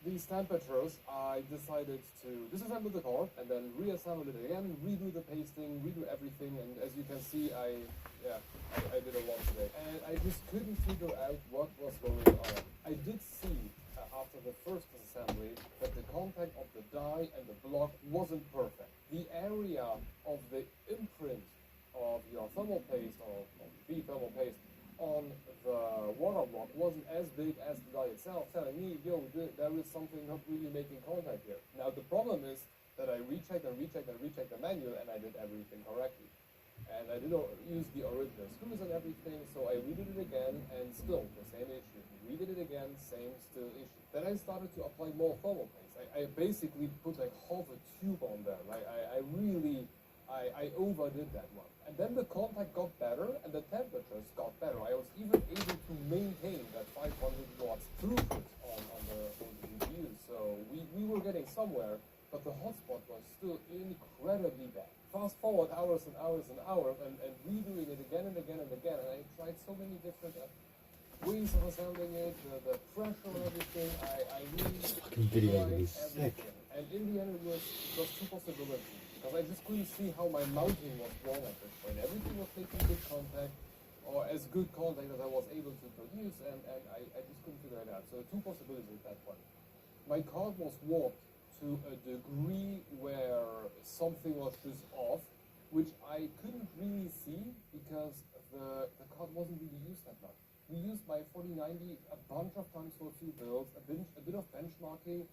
Speaker 7: these temperatures, I decided to disassemble the car and then reassemble it again, redo the pasting, redo everything, and as you can see, I did a lot today. And I just couldn't figure out what was going on. I did see, after the first assembly, that the contact of the die and the block wasn't perfect. The area of the imprint of your thermal paste, or the thermal paste, on the water block wasn't as big as the die itself, telling me, yo, there is something not really making contact here. Now the problem is that I rechecked and rechecked and rechecked the manual, and I did everything correctly. And I didn't use the original screws and everything, so I redid it again, and still the same issue. Redid it again, same still issue. Then I started to apply more thermal paste. I basically put like half a tube on there. Like I overdid that one. And then the contact got better and the temperatures got better. I was even able to maintain that 500 watts throughput on the GPU. So we were getting somewhere, but the hotspot was still incredibly bad. Fast forward hours and hours and hours and redoing it again and again and again. And I tried so many different ways of assembling it, the pressure and everything. I really
Speaker 6: Video
Speaker 7: tried
Speaker 6: is sick.
Speaker 7: everything. And in the end it was two possibilities. Because I just couldn't see how my mounting was wrong at this point. Everything was taking good contact, or as good contact as I was able to produce, and I just couldn't figure it out. So two possibilities at that point. My card was warped to a degree where something was just off, which I couldn't really see because the card wasn't really used that much. We used my 4090 a bunch of times for a few builds, a bit of benchmarking.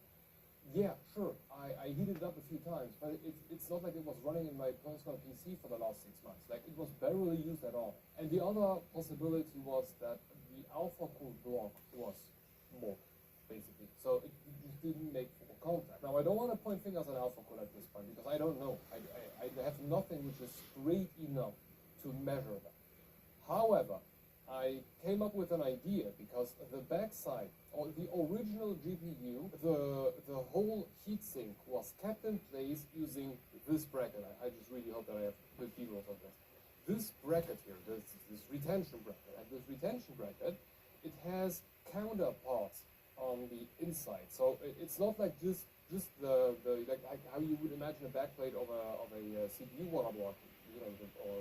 Speaker 7: Yeah, sure, I heated it up a few times, but it's not like it was running in my personal PC for the last 6 months. Like, it was barely used at all. And the other possibility was that the alpha core block was smoked, basically. So it just didn't make full contact. Now, I don't want to point fingers at alpha core at this point, because I don't know. I have nothing which is straight enough to measure that. However, I came up with an idea, because the backside, or the original GPU, the whole heatsink was kept in place using this bracket. I just really hope that I have good visuals of this. This bracket here, this retention bracket, and this retention bracket, it has counterparts on the inside. So it's not like just like how you would imagine a backplate of a CPU water block, you know, or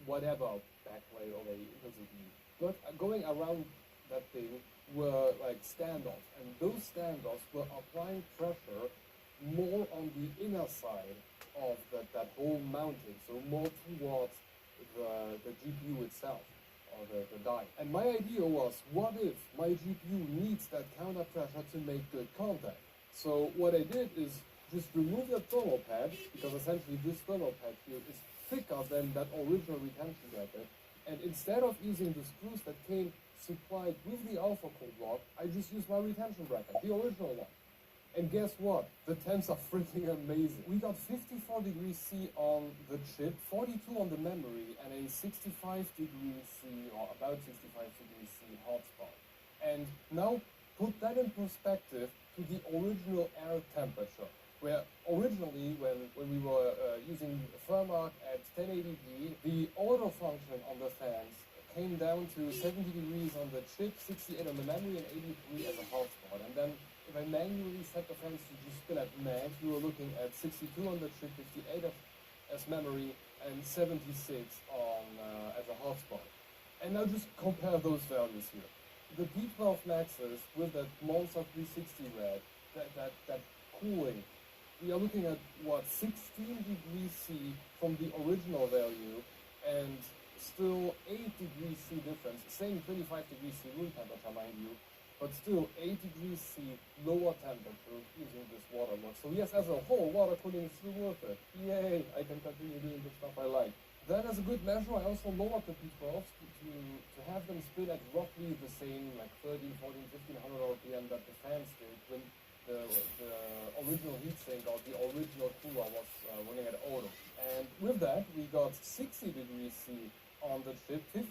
Speaker 7: whatever backplate of a Intel CPU. But going around that thing were like standoffs, and those standoffs were applying pressure more on the inner side of that whole mounting, so more towards the GPU itself, or the die. And my idea was, what if my GPU needs that counter pressure to make good contact? So what I did is just remove the thermal pad, because essentially this thermal pad here is thicker than that original retention bracket. And instead of using the screws that came supplied with the alpha core block, I just used my retention bracket, the original one. And guess what? The temps are freaking amazing. We got 54 degrees C on the chip, 42 on the memory, and a 65 degrees C, or about 65 degrees C hotspot. And now put that in perspective to the original air temperature, where originally when we were using Thermark at 1080p, the auto function on the fans came down to 70 degrees on the chip, 68 on the memory, and 83 as a hotspot. And then if I manually set the fans to just spin at max, we were looking at 62 on the chip, 58 as memory, and 76 on as a hotspot. And now just compare those values here. The P12 Maxes with that Monster 360 red, that cooling, we are looking at, what, 16 degrees C from the original value, and still 8 degrees C difference, same 25 degrees C room temperature, mind you, but still 8 degrees C, lower temperature using this water block. So yes, as a whole, water cooling is still worth it. Yay, I can continue doing the stuff I like. Then as a good measure, I also lowered the P12s to have them spin at roughly the same, like 13, 14, 1500 RPM that the fans did when the original heatsink or the original cooler was running at auto. And with that, we got 60 degrees C on the chip, 50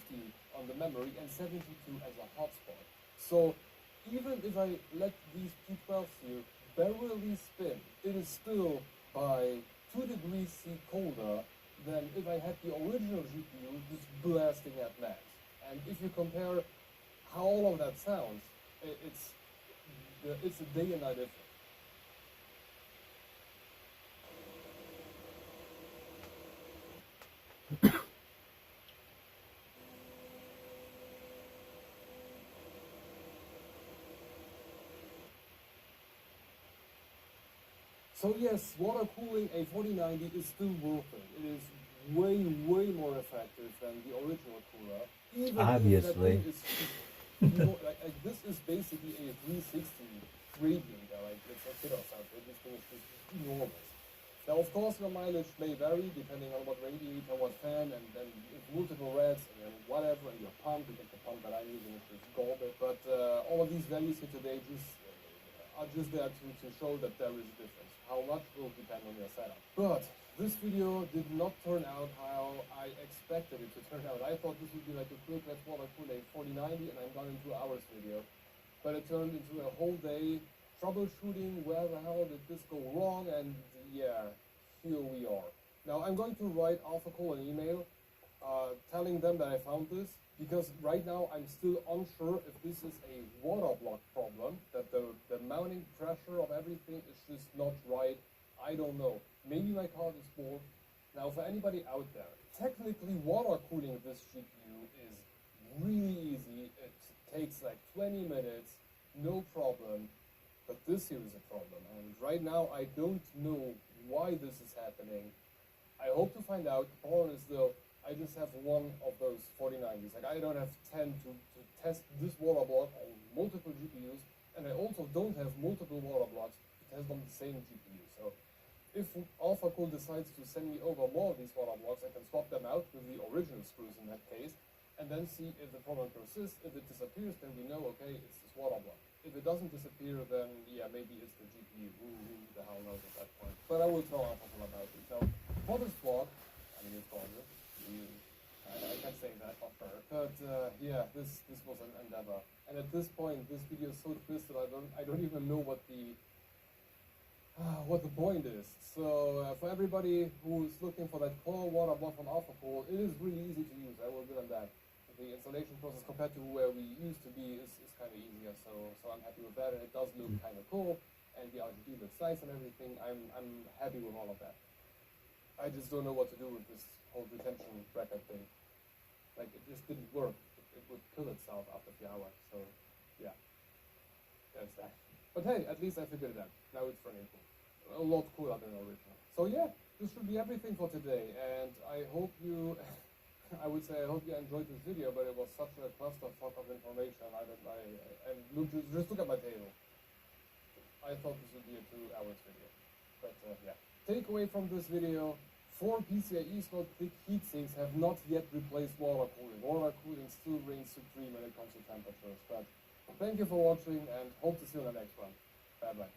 Speaker 7: on the memory, and 72 as a hotspot. So even if I let these P12s here barely spin, it is still by 2 degrees C colder than if I had the original GPU just blasting at max. And if you compare how all of that sounds, it's a day and night difference. So yes, water cooling a 4090 is still worth it. It is way more effective than the original cooler. Even
Speaker 6: Obviously.
Speaker 7: If that thing is, like this is basically a 360 radiator. Like let's not kid ourselves. This thing is just enormous. Now of course your mileage may vary depending on what radiator, what fan, and then if multiple reds and then whatever, and your pump. You think the pump that I'm using is just garbage. But all of these values here today are just there to show that there is a difference. How much will depend on your setup. But this video did not turn out how I expected it to turn out. I thought this would be like a quick let's water cool a 4090 and I'm done in 2 hours video. But it turned into a whole day troubleshooting, where the hell did this go wrong, and yeah, here we are. Now I'm going to write AlphaCool an email telling them that I found this, because right now I'm still unsure if this is a water block problem, that the mounting pressure of everything is just not right. I don't know. Maybe my card is bored. Now for anybody out there, technically water cooling this GPU is really easy. It takes like 20 minutes, no problem. But this here is a problem, and right now I don't know why this is happening. I hope to find out. The problem is though, I just have one of those 4090s. Like I don't have 10 to test this water block on multiple GPUs, and I also don't have multiple water blocks to test on the same GPU. So if AlphaCool decides to send me over more of these water blocks, I can swap them out with the original screws in that case, and then see if the problem persists. If it disappears, then we know, okay, it's this water block. If it doesn't disappear, then yeah, maybe it's the GPU. Who the hell knows at that point? But I will tell AlphaCool about it. So for this vlog, I mean, it's gorgeous. I can say that for sure. But yeah, this was an endeavor. And at this point, this video is so twisted. I don't even know what the point is. So for everybody who's looking for that core water block from AlphaCool, it is really easy to use. I will give them that. The installation process compared to where we used to be is kind of easier. So I'm happy with that, and it does look kind of cool. And the RGB looks nice and everything. I'm happy with all of that. I just don't know what to do with this whole retention bracket thing. Like, it just didn't work. It would kill itself after a few hours. So, yeah. That's that. But hey, at least I figured it out. Now it's running cool. A lot cooler than original. So yeah, this should be everything for today. And I hope you... I would say I hope you enjoyed this video, but it was such a clusterfuck of information. And just look at my table. I thought this would be a 2 hours video. But yeah. Takeaway from this video: 4 PCIe slot thick heatsinks have not yet replaced water cooling. Water cooling still reigns supreme when it comes to temperatures. But thank you for watching, and hope to see you in the next one. Bye bye.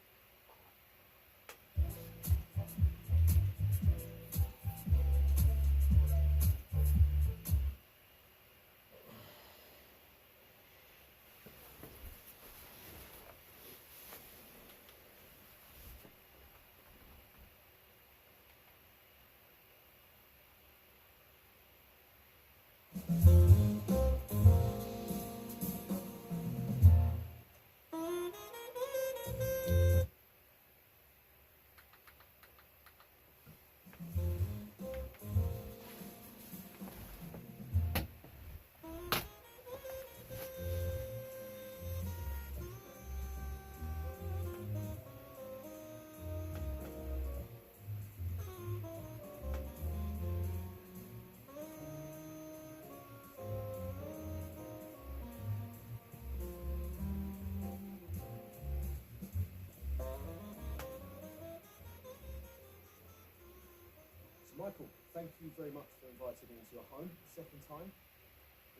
Speaker 13: Michael, thank you very much for inviting me into your home a second time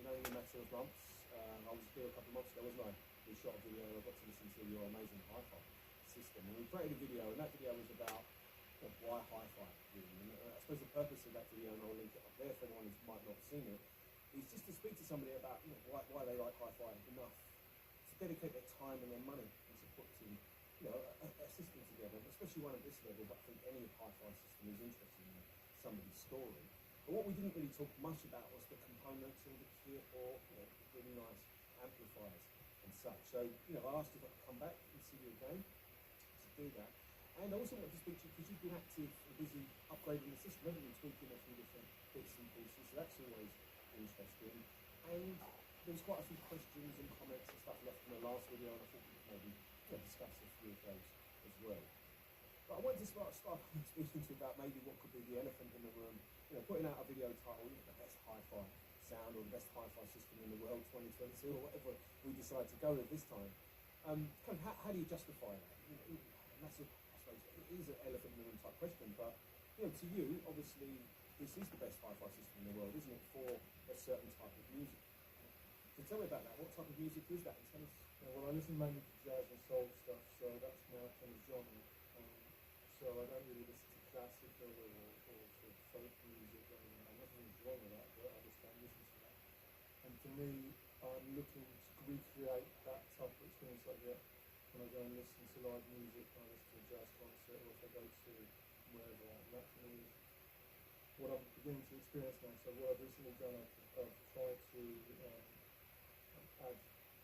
Speaker 13: in only a matter of months. I was here a couple of months ago, wasn't I? We shot a video, I got to listen to your amazing hi-fi system, and we created a video, and that video was about why hi-fi, really. And I suppose the purpose of that video, and I'll link it up there for anyone who might not have seen it, is just to speak to somebody about why they like hi-fi enough to dedicate their time and their money and to put a system together, especially one at this level. But I think any hi-fi system is interesting in somebody's story. But what we didn't really talk much about was the components or the kit or really nice amplifiers and such. So I asked if I could come back and see you again to do that. And I also want to speak to you because you've been active and busy upgrading the system, haven't you? Tweaking a few different bits and pieces. So that's always interesting. And there was quite a few questions and comments and stuff left from the last video, and I thought we could maybe discuss a few of those as well. But I wanted to start speaking to you about maybe what could be the elephant in the room. Putting out a video titled "The Best Hi-Fi Sound" or "The Best Hi-Fi System in the World 2022" or whatever we decide to go with this time. Kind of how do you justify that? And that's I suppose it is an elephant in the room type question, but to you, obviously, this is the best hi-fi system in the world, isn't it, for a certain type of music? So tell me about that. What type of music is that? And tell us.
Speaker 14: Well, I listen mainly to jazz and soul stuff, so that's my kind of genre. So I don't really listen to classical or sort of folk music or anything. I'm nothing wrong with that, but I just don't listen to that. And for me, I'm looking to recreate that type of experience I get when I go and listen to live music, when I listen to a jazz concert, or if I go to wherever. And that for me is what I'm beginning to experience now. So what I've recently done, I've tried to add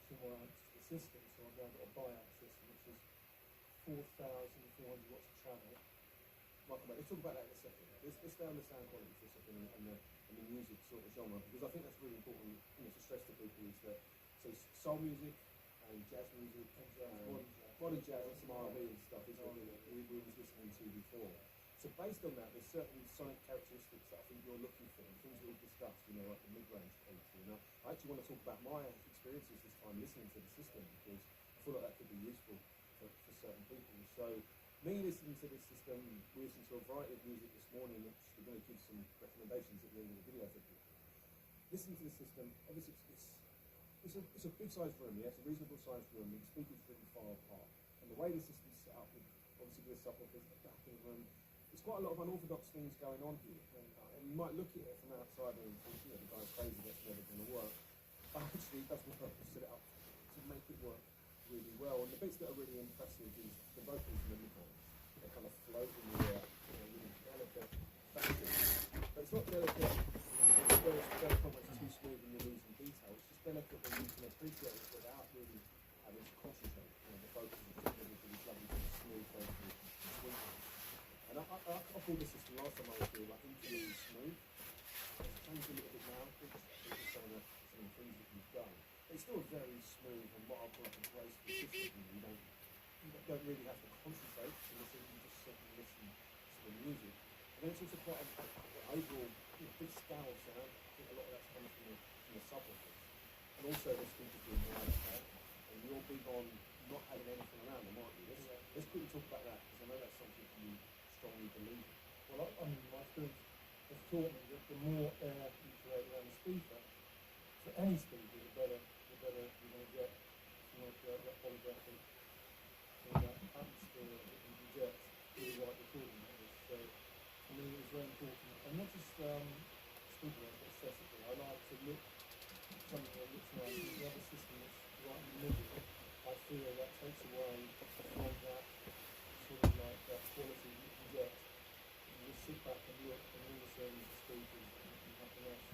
Speaker 14: some more amps to the system. So I've now got a bi-amp system, which is 4,400 watts a channel.
Speaker 13: Let's talk about that in a second. Let's stay on the sound quality for a second and the music sort of genre, because I think that's really important to stress to people is that soul music and jazz music and body jazz and some R&B and stuff is what we was listening to before. So based on that, there's certain sonic characteristics that I think you're looking for, and things that we've discussed, like the mid-range quality. And I actually want to talk about my experiences this time listening to the system, because I feel like that could be useful for certain people. So me listening to this system, we listened to a variety of music this morning, which we're going to give some recommendations at the end of the video for people. Listening to the system, obviously it's a big sized room, yeah, it's a reasonable sized room, and the speakers are really far apart. And the way the system's set up, with obviously the subwoofers at the back of the room, there's quite a lot of unorthodox things going on here. And you might look at it from outside and think, the guy's crazy, that's never going to work. But actually, it does work. We set it up to make it work really well. And the bits that are really impressive is the vocals and the mid-range. They kind of float in the air, really delicate fashion. But it's not delicate where it's almost too smooth and you're losing detail. It's just delicate when you can appreciate it without really having to concentrate. The vocals are just really, really lovely, smooth vocals and sweet. And I called the system last time I was here, like infinitely smooth. It's changed a little bit now, I think some of the things that you've done. But it's still very smooth and what I'll call like a graceful system. You don't really have to concentrate to listen, you just sit and listen to the music. And then it's also quite an overall big scale sound. I think a lot of that's coming from the subwoofers. And also the speakers being wide out. And you're big on not having anything around them, aren't you? Let's quickly talk about that, because I know that's something you strongly believe in.
Speaker 14: Well, I mean, my experience has taught me that the more air you create around the speaker, for any speaker, the better you're going to get. You want to create that holographic that atmosphere that you can get with the right recording methods. So for me, it was very important, and not just speaker, but aesthetically. I like to look at something that looks nice. If you have a system that's right in the middle, I feel that takes away from that sort of like that quality you can get. You just sit back and look, and all the same as the speakers and nothing else.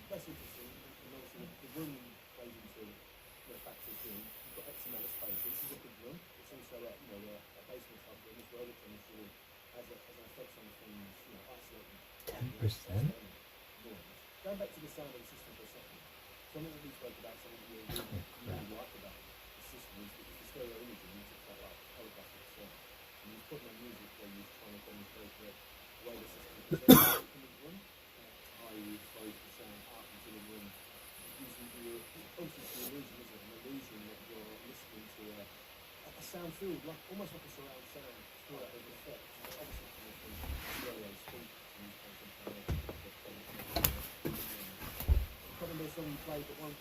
Speaker 13: That's interesting, and also the room plays into the factors in. You've got X amount of space. This is a big room. It's also a basement type room as well, which I'm sure has an effect on things, isolating.
Speaker 6: 10%?
Speaker 13: Going back to the sound of the system for a second, something that we spoke about, something you really like about the system is the stereo imaging. You took that like holographic sound, and you've put on music where you're trying to demonstrate the way the system is in the room, i.e. expose the sound out into the room, using obviously the illusion, isn't it? An illusion that you're listening to a sound surround field, like almost like a surround sound for that big effect. Obviously, coming from stereo speakers and these kinds of things. I can't remember the song you played, but one.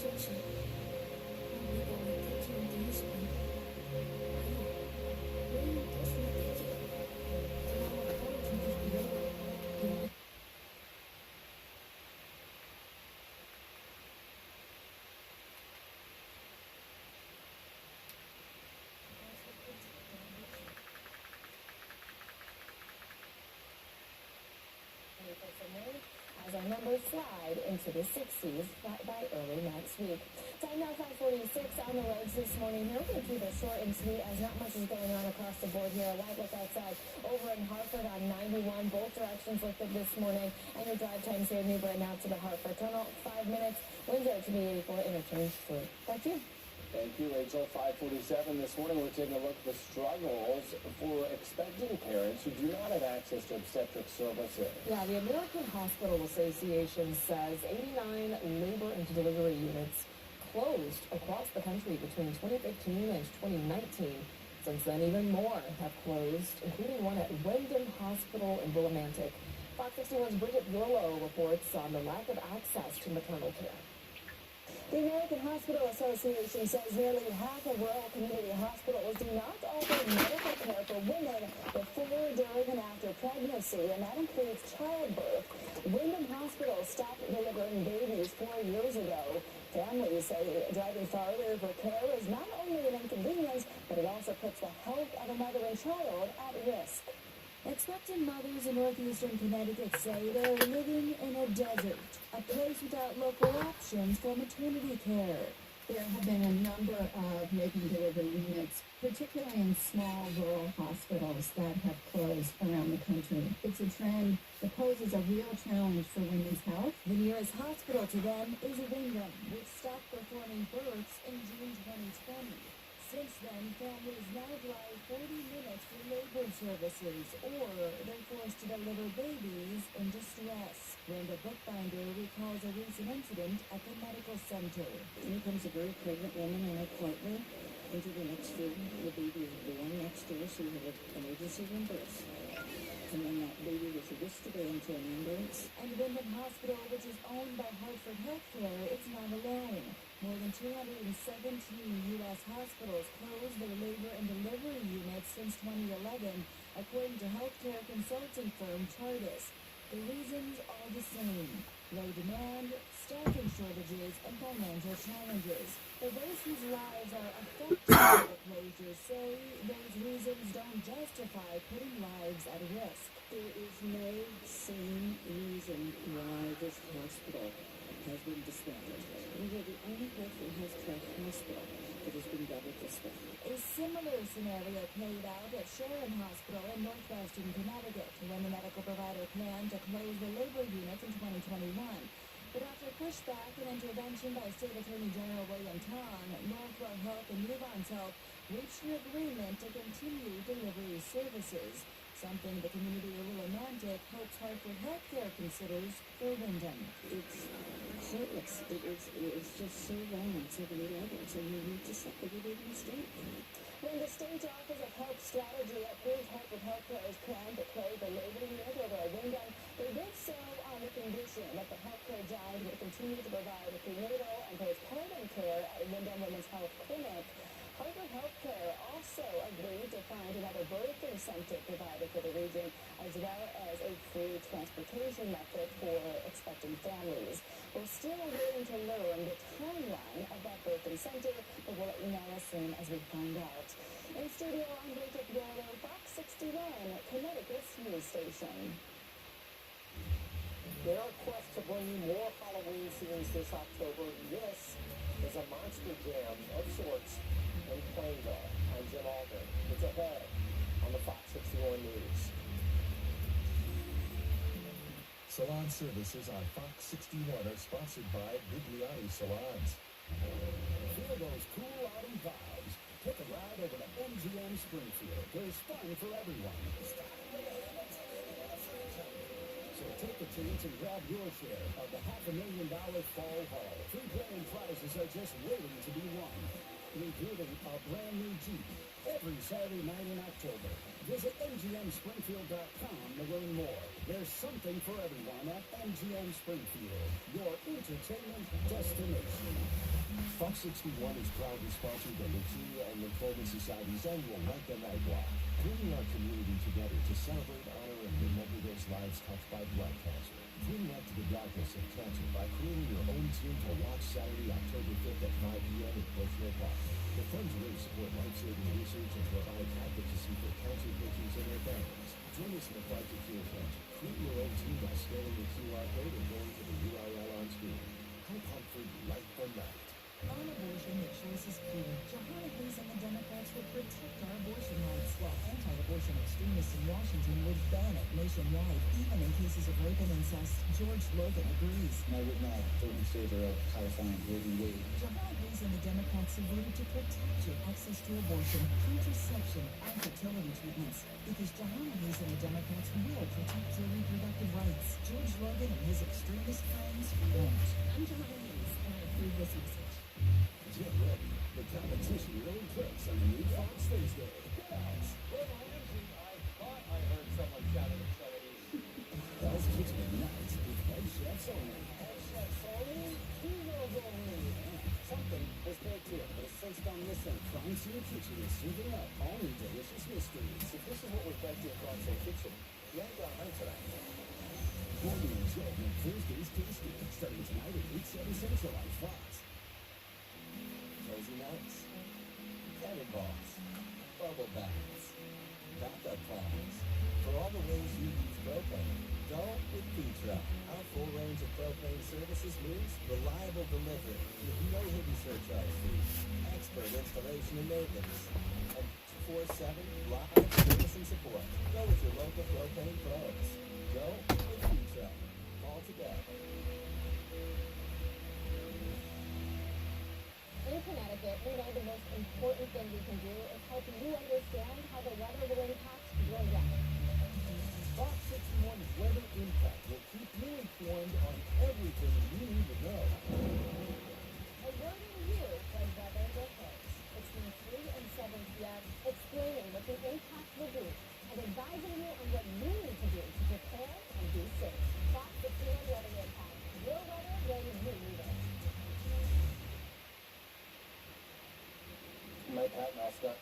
Speaker 15: 休息，让美国人听见第一声。还有，我也都是理解，只要我好成绩比我。
Speaker 1: As our numbers slide into the 60s by early next week. Time now 5:46 on the roads this morning. Here we're going to keep it short and sweet as not much is going on across the board here. A light look outside over in Hartford on 91. Both directions looked good this morning. And your drive times here, New Britain out to the Hartford Tunnel, 5 minutes. Winds are to be 84, interchange through. Back to you.
Speaker 16: Thank you, Rachel. 5:47 this morning. We're taking a look at the struggles for expecting parents who do not have access to obstetric services.
Speaker 1: Yeah, the American Hospital Association says 89 labor and delivery units closed across the country between 2015 and 2019. Since then, even more have closed, including one at Wyndham Hospital in Willimantic. Fox 61's Bridget Yurlo reports on the lack of access to maternal care. The American Hospital Association says nearly half of rural community hospitals do not offer medical care for women before, during, and after pregnancy, and that includes childbirth. Wyndham Hospital stopped delivering babies 4 years ago. Families say driving farther for care is not only an inconvenience, but it also puts the health of a mother and child at risk. Expectant mothers in northeastern Connecticut say they're living in a desert, a place without local options for maternity care. There have been a number of making delivery units, particularly in small rural hospitals, that have closed around the country. It's a trend that poses a real challenge for women's health. The nearest hospital to them is Wyndham, which stopped performing births in June 2020. Since then, families now drive 40 minutes for labor services, or they're forced to deliver babies in distress. Brenda Bookbinder recalls a recent incident at the medical center.
Speaker 17: In comes a very pregnant woman in an appointment into the next room. The baby is born next door, so we have an emergency room birth. And then that baby was whisked away into an ambulance.
Speaker 1: And Wyndham Hospital, which is owned by Hartford Healthcare, is not alone. More than 217 U.S. hospitals closed their labor and delivery units since 2011, according to healthcare consulting firm Chartis. The reasons are the same: low demand, staffing shortages, and financial challenges. For those whose lives are affected by the closures say those reasons don't justify putting lives at risk.
Speaker 17: There is no sane reason why this hospital has been disbanded. We are the only Hartford Healthcare hospital that has been doubled this way.
Speaker 1: A similar scenario played out at Sharon Hospital in northwestern Connecticut when the medical provider planned to close the labor unit in 2021. But after pushback and intervention by State Attorney General William Tong, Northwell Health and Nuvance Health reached an agreement to continue delivery services, something the community of Willimantic hopes Hartford Healthcare considers for Wyndham.
Speaker 17: It's heartless. It is just so wrong on so many levels, and we need to stop it. We made a mistake.
Speaker 1: When the State Office of Health Strategy approved Hartford Healthcare's plan to close the labor unit over at Wyndham, they did so on the condition that the healthcare giant would continue to provide prenatal and postpartum care at Wyndham Women's Health Clinic. Hartford Healthcare also agreed to find another birthing center provider for the region, as well as a free transportation method for expectant families. We're still waiting to learn the timeline of that birthing center, but we'll let you know as soon as we find out. In studio, I'm Bridget Yurlo, Fox 61, Connecticut's news station.
Speaker 18: There are quests to bring you more Halloween scenes this October. This is a monster jam of sorts in Plainville. I'm Jim Aldrin. It's ahead on the Fox 61 News.
Speaker 10: Salon services on Fox 61 are sponsored by Bigliotti Salons.
Speaker 19: Feel those cool autumn vibes. Take a ride over to MGM Springfield. There's fun for everyone. So take a chance and grab your share of the $500,000 fall haul. 3 grand prizes are just waiting to be won, including a brand new Jeep every Saturday night in October. Visit MGMSpringfield.com to learn more. There's something for everyone at MGM Springfield, your entertainment destination. Fox 61 is proudly sponsored the Leukemia and Lymphoma Society's annual Light the Night Walk, bringing our community together to celebrate, honor, and remember those lives touched by blood cancer. Bring light to the darkness of cancer by creating your own team to watch Saturday, October 5th at 5 p.m. at Bushwick Park. The funds raised support life-saving research and provide advocacy for cancer patients and their families. Join us in the fight to cure cancer. Create your own team by scanning the QR code or going to the URL on screen. Help Hartford light the night.
Speaker 20: On abortion, the choice is clear. Jahana Hayes and the Democrats will protect our abortion rights, while anti-abortion extremists in Washington would ban it nationwide, even in cases of rape and incest. George Logan agrees.
Speaker 21: I would not vote in favor of codifying Roe v. Wade.
Speaker 20: Jahana Hayes and the Democrats have voted to protect your access to abortion, contraception, and fertility treatments, because Jahana Hayes and the Democrats will protect your reproductive rights. George Logan and his extremist friends won't.
Speaker 11: I'm Jahana Hayes, and I approve this message.
Speaker 19: Get ready. The competition really clicks on the new Fox Thursday.
Speaker 4: I thought I heard someone shout at the 70s.
Speaker 19: Hell's Kitchen at night with head chefs only.
Speaker 18: Head chefs only? Heroes only. Something was baked here, but it's sensed on this end.
Speaker 19: Crime Scene Kitchen is serving up all new delicious mysteries.
Speaker 18: If this is what was baked in Crime Scene Kitchen, you ain't gonna hurt tonight.
Speaker 19: Morning and Joe make Thursdays tasty. Starting tonight at 8/7 Central on Fox.
Speaker 18: Cozy nights, cannonballs, bubble baths, backup plans. For all the ways you use propane, go with Petra. Our full range of propane services means reliable delivery with no hidden surcharge fees, expert installation and maintenance, and 24/7 live service and support. Go with your local propane pros. Go with Petra. All together.
Speaker 11: In Connecticut, we know the most important thing we can do is help you understand how the weather will impact your life.
Speaker 19: Fox 61's Weather Impact will keep you informed on everything you need to know.
Speaker 11: Alerting you when weather occurs between 3 and 7 p.m., explaining what the impact will be, and advising you on what you need to do to prepare and be safe. Fox 61 Weather Impact. Your weather when you need it.
Speaker 16: My Pat Scott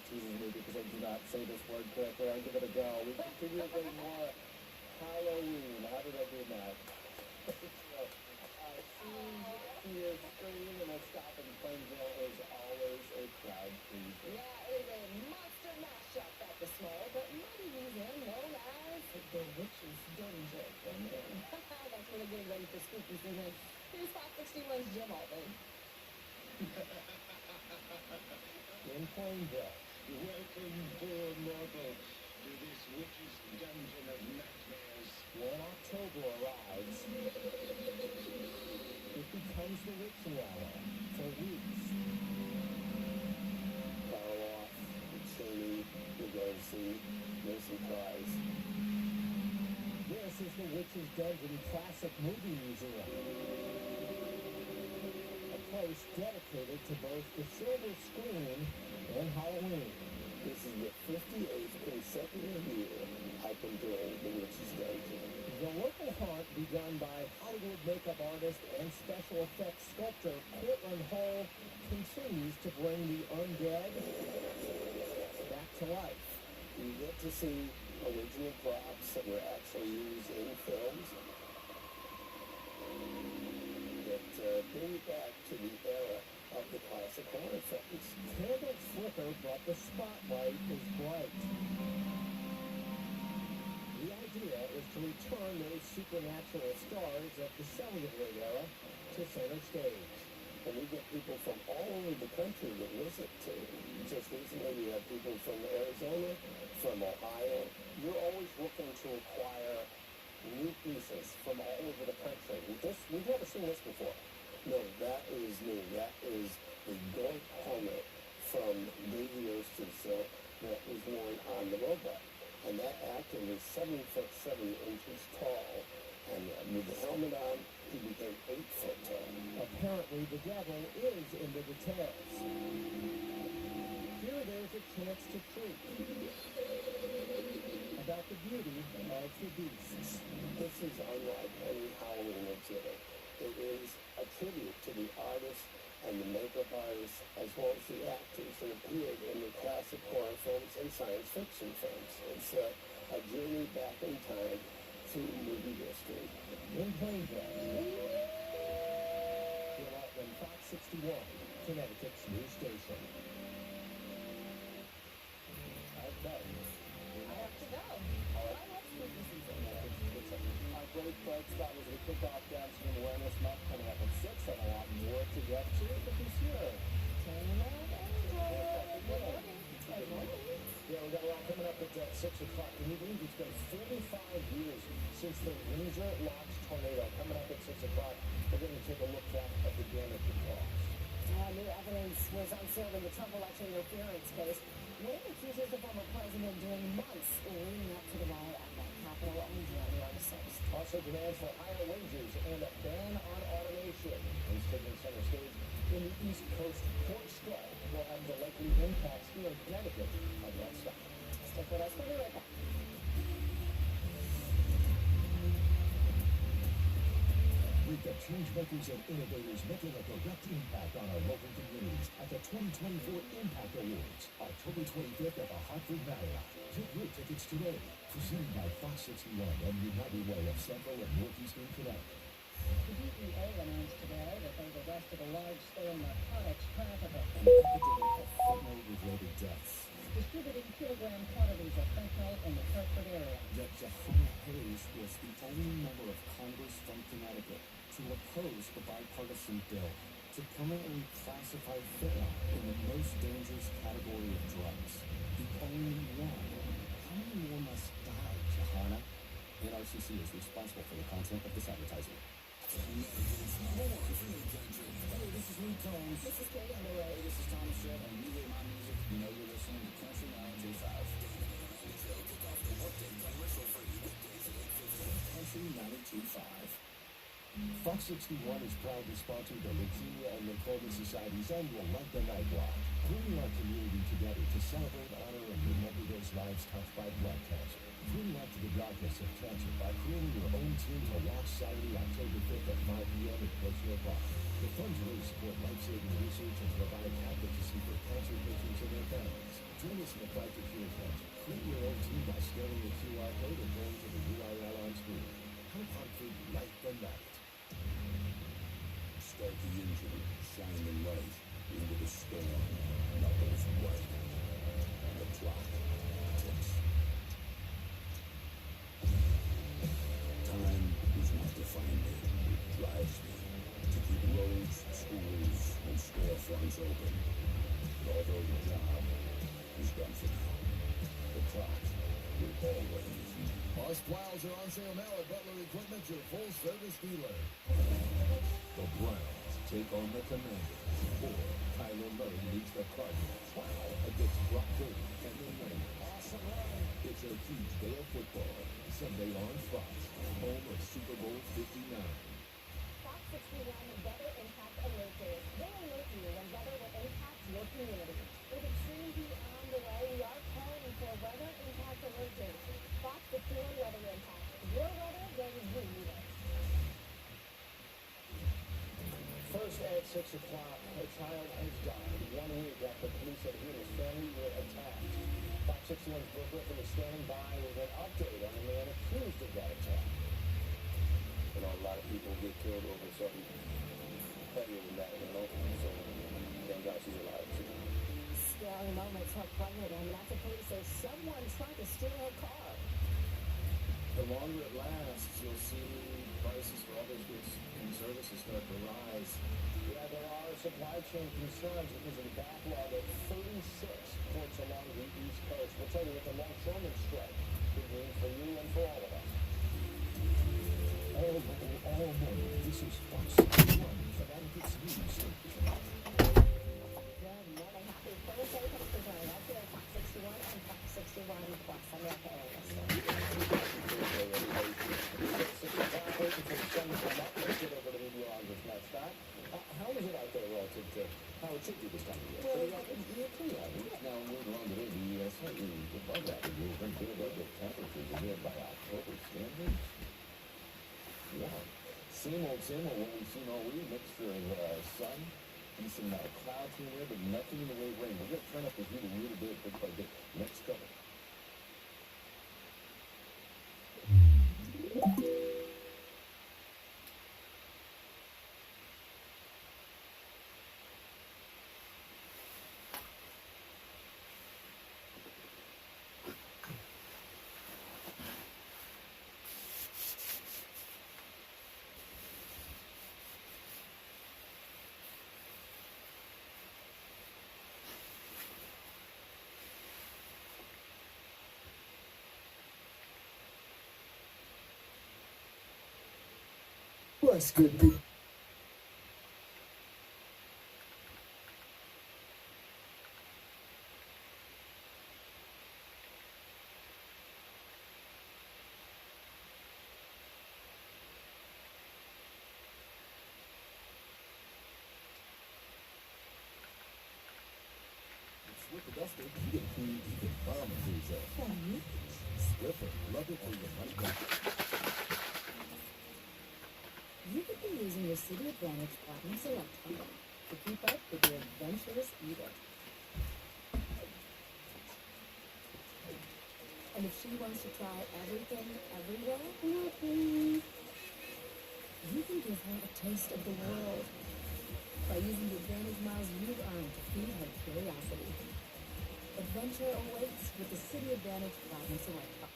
Speaker 16: teases me because I do not say this word correctly. I'll give it a go. We continue to get more Halloween. How did I do that? Here, scream, and a stop in Plainville is always a crowd pleaser.
Speaker 11: Yeah, it is a monster mashup at the small but mighty museum known as the Witch's Dungeon. That's really getting ready for spooky season. Here's Fox 61's Jim Alden.
Speaker 19: In Plainville.
Speaker 22: Welcome, poor mortals, to this witch's dungeon of nightmares.
Speaker 19: When October arrives, it becomes the witching hour for weeks.
Speaker 18: Karloff, Cheney, Lugosi, no surprise.
Speaker 19: This is the Witch's Dungeon Classic Movie Museum. A place dedicated to both the silver screen and Halloween.
Speaker 18: This is the 58th consecutive year I've been doing the Witch's Dungeon.
Speaker 19: The local haunt, begun by Hollywood makeup artist and special effects sculptor Cortland Hall, continues to bring the undead back to life.
Speaker 18: You get to see original props that were actually used in films that bring you back to the era of the classic horror films.
Speaker 19: Candles flicker, but the spotlight is bright. The idea is to return those supernatural stars of the celluloid era to center stage.
Speaker 18: And we get people from all over the country that visit too. Just recently we had people from Arizona, from Ohio. You're always looking to acquire new pieces from all over the country. We've never seen this before. No, that is new. That is the gold helmet from Davy Oster's that was worn on the robot. And that actor was 7'7" tall. And with the helmet on, he became 8 foot tall.
Speaker 19: Apparently, the devil is in the details.
Speaker 18: here there's a chance to treat about the beauty of the beasts.
Speaker 16: This is unlike any Halloween exhibit. It is a tribute to the artists and the makeup artists, as well as the actors that appeared in the classic horror films and science fiction films. It's a journey back in time through movie history.
Speaker 18: In Plainville, in Fox 61, Connecticut's news station. Okay.
Speaker 11: I have to go.
Speaker 18: All right.
Speaker 11: I love spooky season.
Speaker 16: It's a great bright spot as we kick off Downstream Awareness Month coming up at 6 and a lot more to get to. But be sure.
Speaker 11: Good morning.
Speaker 18: Yeah, we got a lot coming up at 6 o'clock. Can you believe it's been 45 years since the Windsor Locks tornado? Coming up at 6 o'clock, we're going to take a look back at the damage it caused.
Speaker 11: New evidence was unsealed in the Trump election interference case. Wayne accuses the former president during months leading up to the riot at the Capitol on January 6th.
Speaker 18: Also, demands for higher wages and a ban on automation is taking center stage in the East Coast port strike. Will have the likely impacts here in Connecticut on that stuff.
Speaker 11: Stick with us. We'll be right back.
Speaker 19: With the changemakers and innovators making a direct impact on our local communities at the 2024 Impact Awards, October 25th at the Hartford Marriott. Get your tickets today. Presented by Fox 61 and United Way of Central and Northeastern Connecticut.
Speaker 17: The DEA announced today that they've arrested a large-scale narcotics trafficker.
Speaker 19: An epidemic of fentanyl-related deaths.
Speaker 17: Distributing kilogram quantities of fentanyl in the Hartford area.
Speaker 19: That Jahana Hayes was the only member of Congress from Connecticut to oppose the bipartisan bill to permanently classify fentanyl in the most dangerous category of drugs. The only one. How many more must die, Jahana? NRCC is responsible for the content of this advertising.
Speaker 2: Hey, this is Luke Combs.
Speaker 11: This is Katie Underwood.
Speaker 2: Hey, this is Thomas Shedd, and you hear my music, you know you're listening to Country 925. Country 925.
Speaker 19: Fox 61 is proud to sponsor the Leukemia and Lymphoma Society's annual Light the Night Walk, bringing our community together to celebrate, honor, and remember those lives touched by blood cancer. Bring light to the darkness of cancer by creating your own team to walk Saturday, October 5th at 5 p.m. at Berkshire Park. The funds raised support life-saving research and provide advocacy for cancer patients and their families. Join us in the fight to cure cancer. Create your own team by scanning the QR code or going to the URL on screen. Help Hartford light the night.
Speaker 2: Start the engine, shine the light into the storm. Knuckles white. The clock ticks. Time is not defined me, it drives me to keep roads, schools, and storefronts open. But although the job is done for now, the clock will always.
Speaker 10: Boss plows are on sale now at Butler Equipment, your full-service dealer.
Speaker 2: The Browns take on the Commanders, or Kyler Murray meets the Cardinals. Wow, against Brock Purdy and the Niners.
Speaker 18: Awesome run.
Speaker 2: It's a huge day of football. Sunday on Fox, home of Super Bowl 59.
Speaker 11: Fox 61 Weather Impact Alerters. They alert you when weather will impact your community. With extreme heat on the way, we are calling for weather impact alerters. Fox 61 Weather Impact. Your weather when you need it.
Speaker 18: First at 6 o'clock, a child has died 1 week after police said he and his family were attacked. Fox 61's Brooke Griffin is standing by with an update on the man accused of that attack.
Speaker 16: You know, a lot of people get killed over something pettier than that, you know? So, thank God she's alive, too.
Speaker 11: Scary moments are pregnant and after police say someone tried to steal her car.
Speaker 12: The longer it lasts, you'll see prices for other goods and services start to rise.
Speaker 18: Yeah, there are supply chain concerns because of the backlog at 36 ports along the East Coast. We'll tell you what the longshoremen strike could mean for you and for all of us.
Speaker 19: All morning, this is Fox 61, Connecticut's news station.
Speaker 11: Good morning. Happy Thursday. Thanks for joining us here at Fox 61 and Fox 61 Plus. I'm your host.
Speaker 18: How is it out there relative to how it should be this time of year?
Speaker 12: Well, you're pretty average. Now, warm. Same old what we've seen all week. Mixture of sun, decent amount of clouds here and there, but nothing in the way of rain. We're going to turn up the heat a little bit by bit. Next cover.
Speaker 19: What's good, people?
Speaker 12: With the Duster, you get food you can bomb a cruise at. Swiffer, love it for your money back.
Speaker 3: You could be using your City Advantage Platinum Select card to keep up with your adventurous eater. And if she wants to try everything everywhere, you can give her a taste of the world by using the Advantage miles you've earned to feed her curiosity. Adventure awaits with the City Advantage Platinum Select card.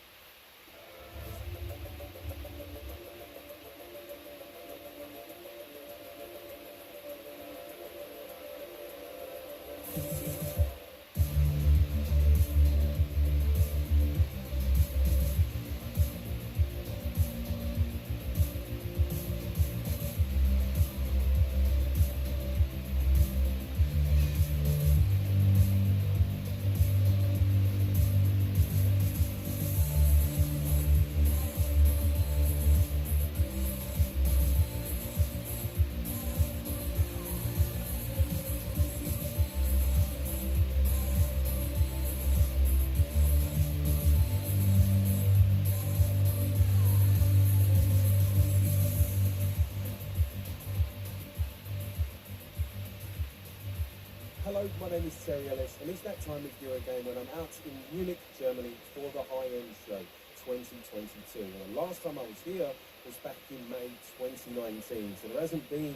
Speaker 13: Hello, my name is Terry Ellis, and it's that time of year again when I'm out in Munich, Germany for the High-End Show 2022. And the last time I was here was back in May 2019, so there hasn't been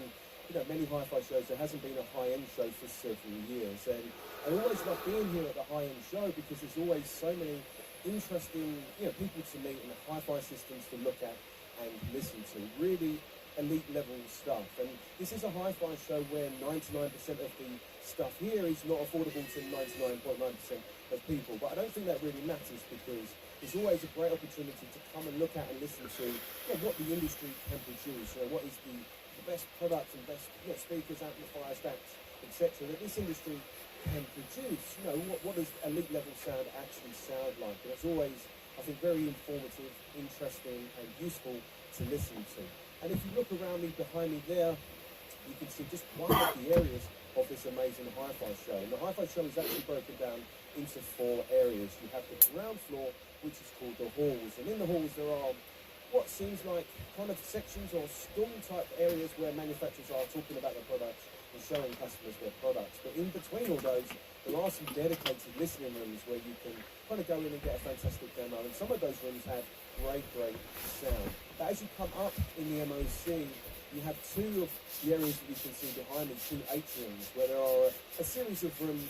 Speaker 13: many hi-fi shows. There hasn't been a high-end show for several years, and I always love being here at the high-end show because there's always so many interesting people to meet and hi-fi systems to look at and listen to. Really elite level stuff, and this is a hi-fi show where 99% of the stuff here is not affordable to 99.9% of people, but I don't think that really matters because it's always a great opportunity to come and look at and listen to what the industry can produce, what is the best products and best speakers, amplifiers, stacks, etc. that this industry can produce. What does elite level sound actually sound like? And it's always, I think, very informative, interesting and useful to listen to. And if you look around me, behind me there, you can see just one of the areas of this amazing hi-fi show. And the hi-fi show is actually broken down into 4 areas. You have the ground floor, which is called the halls. And in the halls there are what seems like kind of sections or stall-type areas where manufacturers are talking about their products and showing customers their products. But in between all those, there are some dedicated listening rooms where you can kind of go in and get a fantastic demo. And some of those rooms have great sound. But as you come up in the MOC, you have 2 of the areas that you can see behind me, 2 atriums, where there are a series of rooms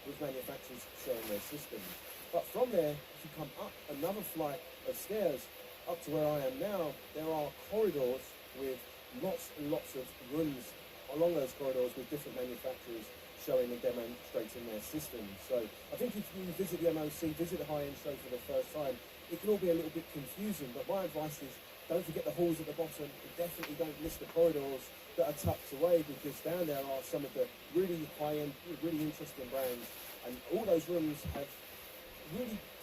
Speaker 13: with manufacturers showing their systems. But from there, if you come up another flight of stairs, up to where I am now, there are corridors with lots and lots of rooms along those corridors with different manufacturers showing and demonstrating their systems. So I think if you visit the MOC, visit the high-end show for the first time, it can all be a little bit confusing, but my advice is don't forget the halls at the bottom, and definitely don't miss the corridors that are tucked away, because down there are some of the really high-end, really interesting brands, and all those rooms have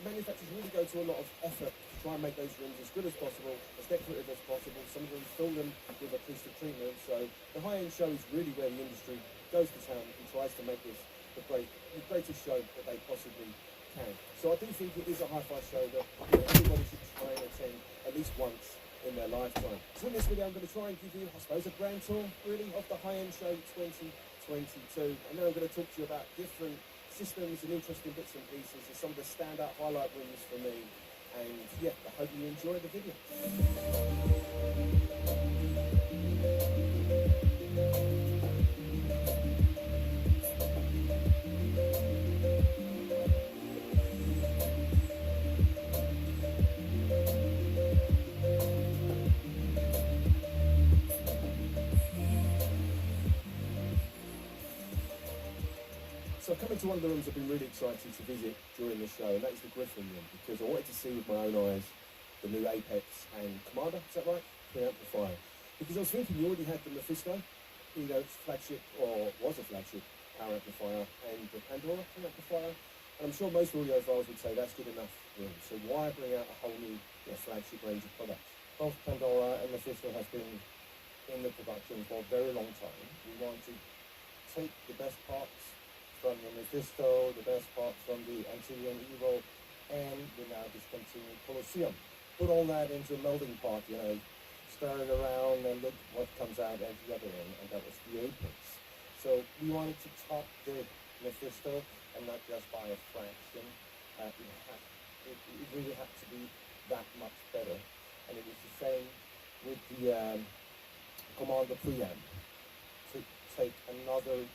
Speaker 13: manufacturers really go to a lot of effort to try and make those rooms as good as possible, as decorative as possible. Some of them fill them with acoustic treatment, so the high-end show is really where the industry goes to town and tries to make this the greatest show that they possibly can. So I do think it is a hi-fi show that everybody should try and attend at least once in their lifetime. So in this video I'm going to try and give you, I suppose, a grand tour really of the high-end show 2022, and then I'm going to talk to you about different systems and interesting bits and pieces of some of the standout highlight rooms for me, and yeah, I hope you enjoy the video. So coming to one of the rooms I've been really excited to visit during the show, and that is the Griffin room, because I wanted to see with my own eyes the new Apex and Commander, is that right? Preamplifier. Because I was thinking you already had the Mephisto, you know, it's flagship, or was a flagship power amplifier, and the Pandora preamplifier, and I'm sure most audiophiles would say that's good enough room. So why bring out a whole new flagship range of products?
Speaker 12: Both Pandora and Mephisto have been in the production for a very long time. We want to take the best parts from the Mephisto, the best part from the Antillean Evo, and the now discontinued Colosseum. Put all that into a melding pot, you know, stir it around and look what comes out at the other end, and that was the Apex. So we wanted to top the Mephisto and not just by a fraction. It really had to be that much better. And it was the same with the Commander preamp, to take another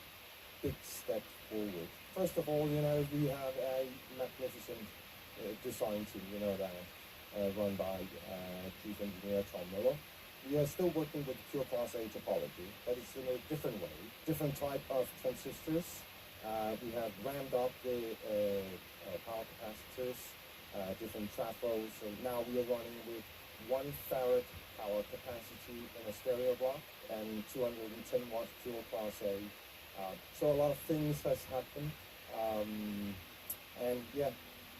Speaker 12: big step forward. First of all, you know, we have a magnificent design team, you know that, run by Chief Engineer Tom Miller. We are still working with pure Class A topology, but it's in a different way, different type of transistors. We have ramped up the power capacitors, different trafos, so now we are running with 1 farad power capacity in a stereo block and 210 watts pure Class A. So a lot of things has happened, and yeah,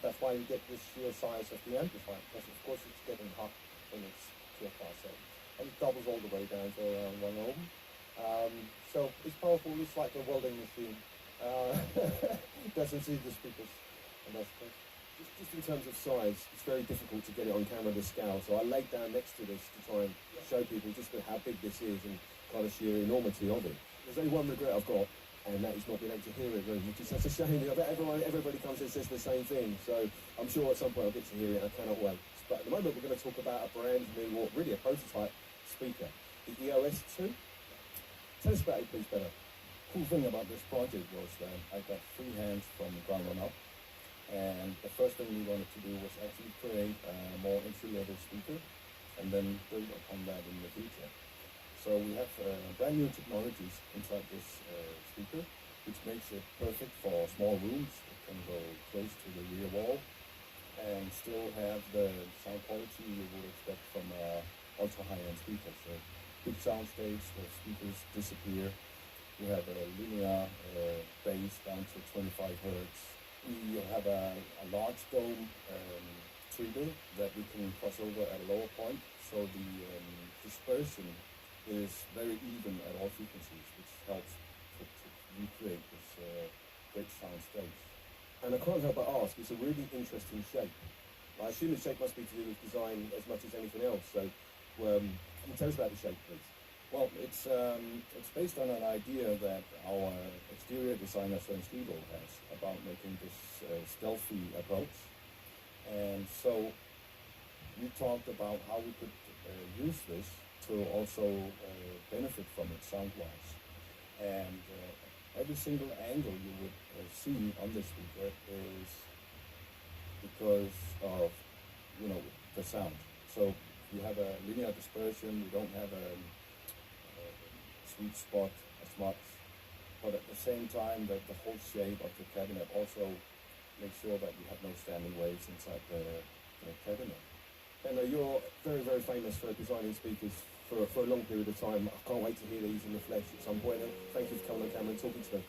Speaker 12: that's why you get this sheer size of the amplifier, because of course it's getting hot when it's pure Class A, and it doubles all the way down to around 1 ohm. So it's powerful, it's like a welding machine. Doesn't see the speakers, and that's good. Just in terms of size, it's very difficult to get it on camera to scale, so I laid down next to this to try and show people just how big this is and kind of sheer enormity of it. There's only one regret I've got, and that is not being able to hear it, which is such a shame. I bet everybody comes and says the same thing, so I'm sure at some point I'll get to hear it. I cannot wait. But at the moment we're going to talk about a brand new, or really a prototype speaker, the EOS 2. Tell us about it, please, Benno.
Speaker 21: Cool thing about this project was that I got free hands from ground on up, and the first thing we wanted to do was actually create a more entry-level speaker, and then build upon that in the future. So we have brand new technologies inside this speaker, which makes it perfect for small rooms. It can go close to the rear wall and still have the sound quality you would expect from ultra high-end speakers. So big sound stage, the speakers disappear. We have a linear bass down to 25 hertz. We have a large dome treater that we can cross over at a lower point, so the dispersion is very even at all frequencies, which helps to recreate this great sound stage.
Speaker 13: And I can't help but ask, it's a really interesting shape. I assume the shape must be to do with design as much as anything else, so can you tell us about the shape, please?
Speaker 21: Well, it's based on an idea that our exterior designer Sven Stiebel has about making this stealthy approach. And so we talked about how we could use this to also benefit from it sound-wise. And every single angle you would see on this speaker is because of, you know, the sound. So you have a linear dispersion, you don't have a sweet spot as much, but at the same time that the whole shape of the cabinet also makes sure that you have no standing waves inside the cabinet.
Speaker 13: And you're very, very famous for designing speakers for a long period of time. I can't wait to hear these in the flesh at some point, and thank you for coming on camera and talking to me.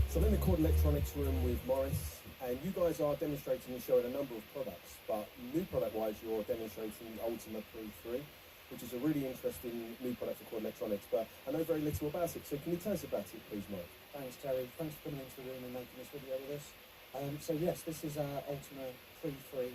Speaker 13: So I'm in the Chord Electronics room with Morris And you guys are demonstrating and showing a number of products, but new product-wise, you're demonstrating the Ultima Pre 3, which is a really interesting new product for Chord Electronics, but I know very little about it. So can you tell us about it, please, Mike?
Speaker 5: Thanks, Terry. Thanks for coming into the room and making this video with us. So yes, this is our Ultima Pre 3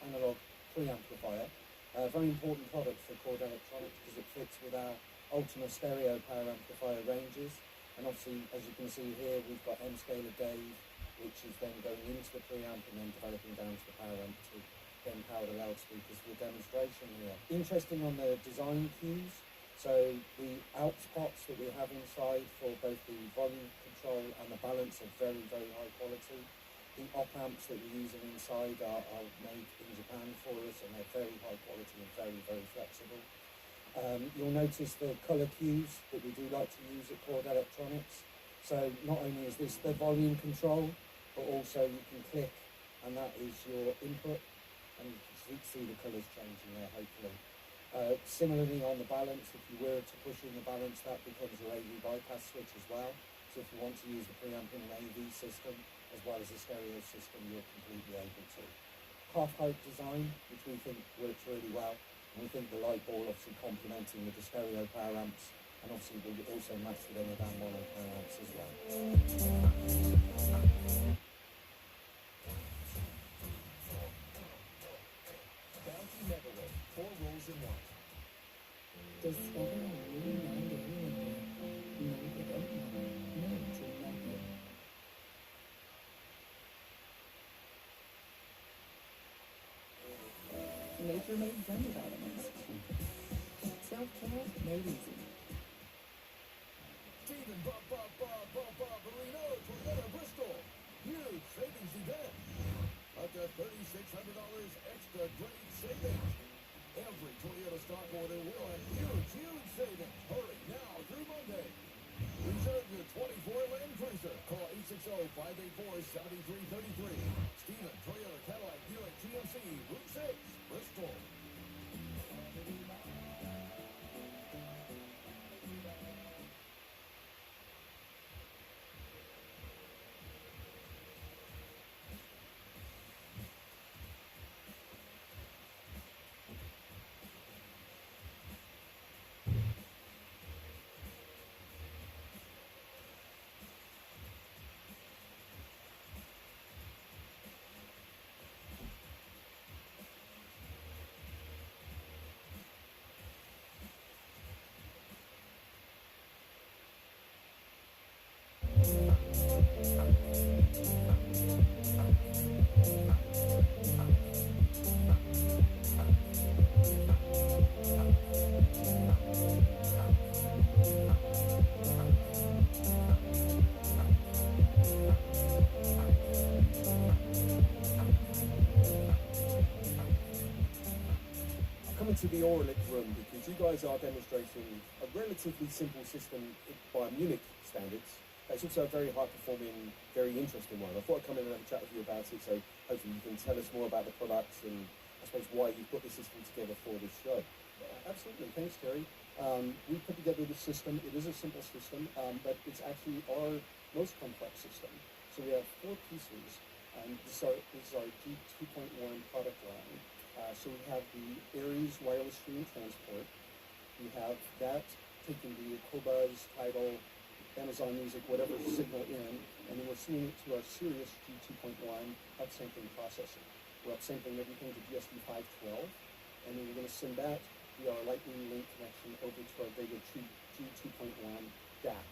Speaker 5: analog preamplifier. A very important product for Chord Electronics because it fits with our Ultima stereo power amplifier ranges. And obviously, as you can see here, we've got M-Scaler Dave, which is then going into the preamp and then developing down to the power amp to then power the loudspeakers for the demonstration here. Interesting on the design cues, so the ALPS pots that we have inside for both the volume control and the balance are very, very high quality. The op amps that we're using inside are made in Japan for us, and they're very high quality and very, very flexible. You'll notice the colour cues that we do like to use at Chord Electronics. So not only is this the volume control, but also you can click and that is your input, and you can see the colours changing there, hopefully. Similarly on the balance, if you were to push in the balance, that becomes your AV bypass switch as well. So if you want to use the preamp in an AV system as well as a stereo system, you're completely able to. Half height design, which we think works really well, and we think the light ball obviously complementing with the stereo power amps, and obviously will also match with any of our mono power amps as well.
Speaker 10: Bounty Megawave, 4 rolls in 1.
Speaker 3: Discover a new non-dairy liquid. Made with oat milk, made to love you. Nature-made gummy vitamins. Self-care made easy.
Speaker 10: Steven Barberino, Toyota Bristol. Huge savings event. Up to $3,600 extra great savings. Every Toyota stock order will have huge savings. Hurry now through Monday. Reserve your 24 Land Cruiser. Call 860-584-7333. Steven Toyota Cadillac Buick GMC Route 6, Bristol.
Speaker 13: To the Auralic room, because you guys are demonstrating a relatively simple system by Munich standards. It's also a very high-performing, very interesting one. I thought I'd come in and have a chat with you about it, so hopefully you can tell us more about the products and I suppose why you put the system together for this show.
Speaker 5: Absolutely, thanks Terry. We put together the system. It is a simple system, but it's actually our most complex system. So we have 4 pieces, and this is our G2.1 product line. So we have the Aries wireless streaming transport. We have that taking the Qobuz, Tidal, Amazon Music, whatever signal in, and then we're sending it to our Sirius G2.1 upsampling processor. We're upsampling everything to GSD512, and then we're going to send that via our Lightning Link connection over to our Vega G2.1 DAC.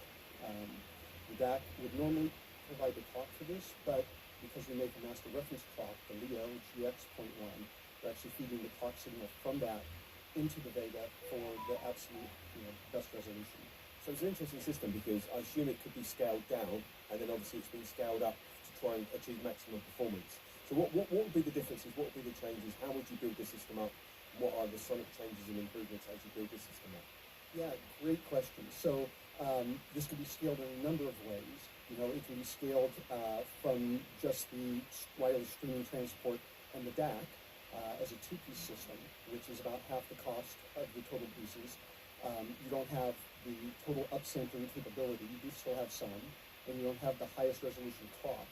Speaker 5: The DAC would normally provide the clock for this, but because we make a master reference clock, the Leo GX.1, we're actually feeding the clock signal from that into the Vega for the absolute best resolution.
Speaker 13: So it's an interesting system because I assume it could be scaled down, and then obviously it's been scaled up to try and achieve maximum performance. So what would be the differences? What would be the changes? How would you build the system up? What are the sonic changes and improvements as you build the system up?
Speaker 5: Yeah, great question. So this could be scaled in a number of ways. It can be scaled from just the wireless streaming transport and the DAC as a 2-piece system, which is about half the cost of the total pieces. You don't have the total upsampling capability. You do still have some, and you don't have the highest resolution clock.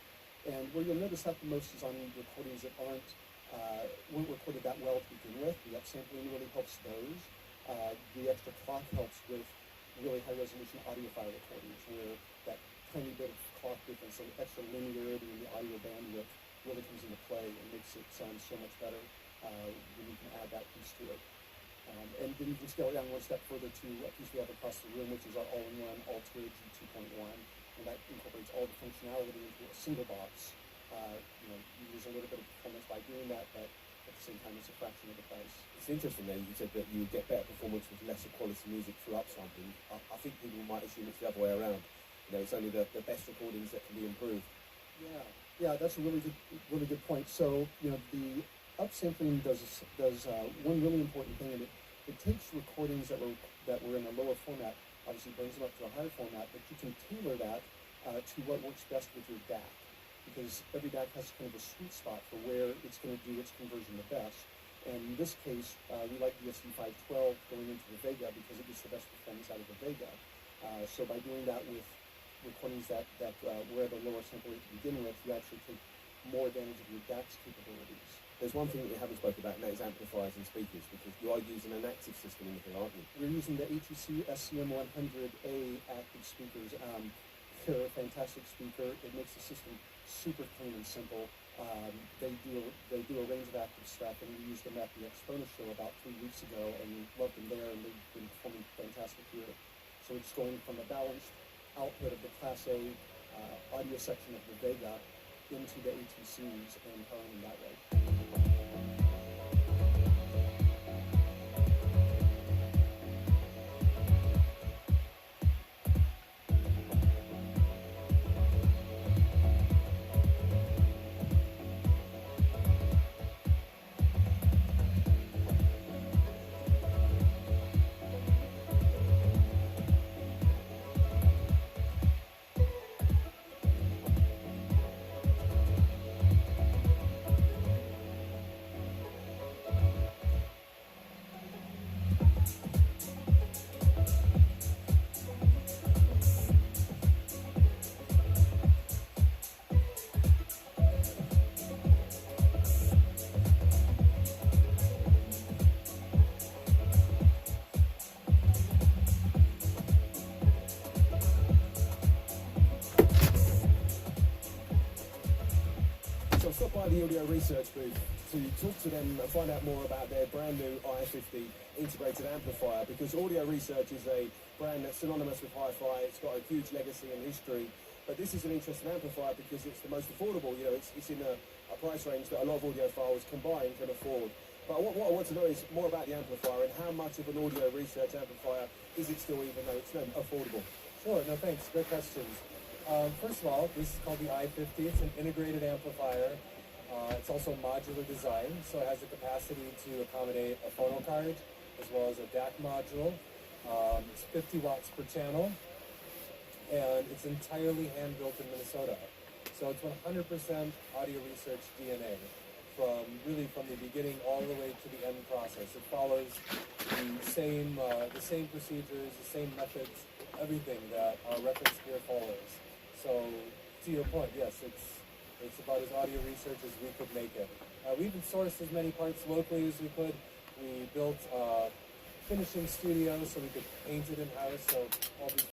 Speaker 5: And where you'll notice that the most is on recordings that weren't recorded that well to begin with. The upsampling really helps those. The extra clock helps with really high resolution audio file recordings where that tiny bit of clock difference, so extra linearity in the audio bandwidth really comes into play and makes it sound so much better when you can add that piece to it. And then you can scale it down one step further to a piece we have across the room, which is our all-in-one Altura G2.1, and that incorporates all the functionality into a single box. You lose a little bit of performance by doing that, but at the same time, it's a fraction of the price.
Speaker 8: It's interesting then, you said that you get better performance with lesser quality music through upsampling. I think people might assume it's the other way around. It's only the best recordings that can be improved.
Speaker 5: Yeah, that's a really good point. So, the upsampling does one really important thing, and it takes recordings that were in a lower format, obviously brings them up to a higher format, but you can tailor that to what works best with your DAC, because every DAC has kind of a sweet spot for where it's going to do its conversion the best. And in this case, we like the SD512 going into the Vega because it gets the best performance out of the Vega. So by doing that with recordings that were at a lower sample rate to begin with, you actually take more advantage of your DAC's capabilities.
Speaker 8: There's one thing that we haven't spoken about, and that is amplifiers and speakers, because you are using an active system in here, aren't you?
Speaker 5: We're using the ATC SCM100A active speakers. They're a fantastic speaker. It makes the system super clean and simple. They do a range of active stuff, and we used them at the Exponus show about 3 weeks ago, and loved them there, and they've been performing fantastic here. So it's going from a balanced output of the Class A audio section of the Vega into the ATCs and powering them that way.
Speaker 8: Stop by the Audio Research booth to talk to them and find out more about their brand new i50 integrated amplifier, because Audio Research is a brand that's synonymous with hi-fi. It's got a huge legacy and history, but this is an interesting amplifier because it's the most affordable. It's in a price range that a lot of audiophiles combined can afford. But what I want to know is more about the amplifier and how much of an Audio Research amplifier is it still, even though it's affordable?
Speaker 9: Sure, no thanks, great questions. First of all, this is called the i50. It's an integrated amplifier. It's also modular design, so it has the capacity to accommodate a phono card as well as a DAC module. It's 50 watts per channel, and it's entirely hand-built in Minnesota. So it's 100% Audio Research DNA, from the beginning all the way to the end process. It follows the same procedures, the same methods, everything that our reference gear follows. So to your point, yes, it's about as Audio Research as we could make it. We even sourced as many parts locally as we could. We built a finishing studio so we could paint it in-house, so all these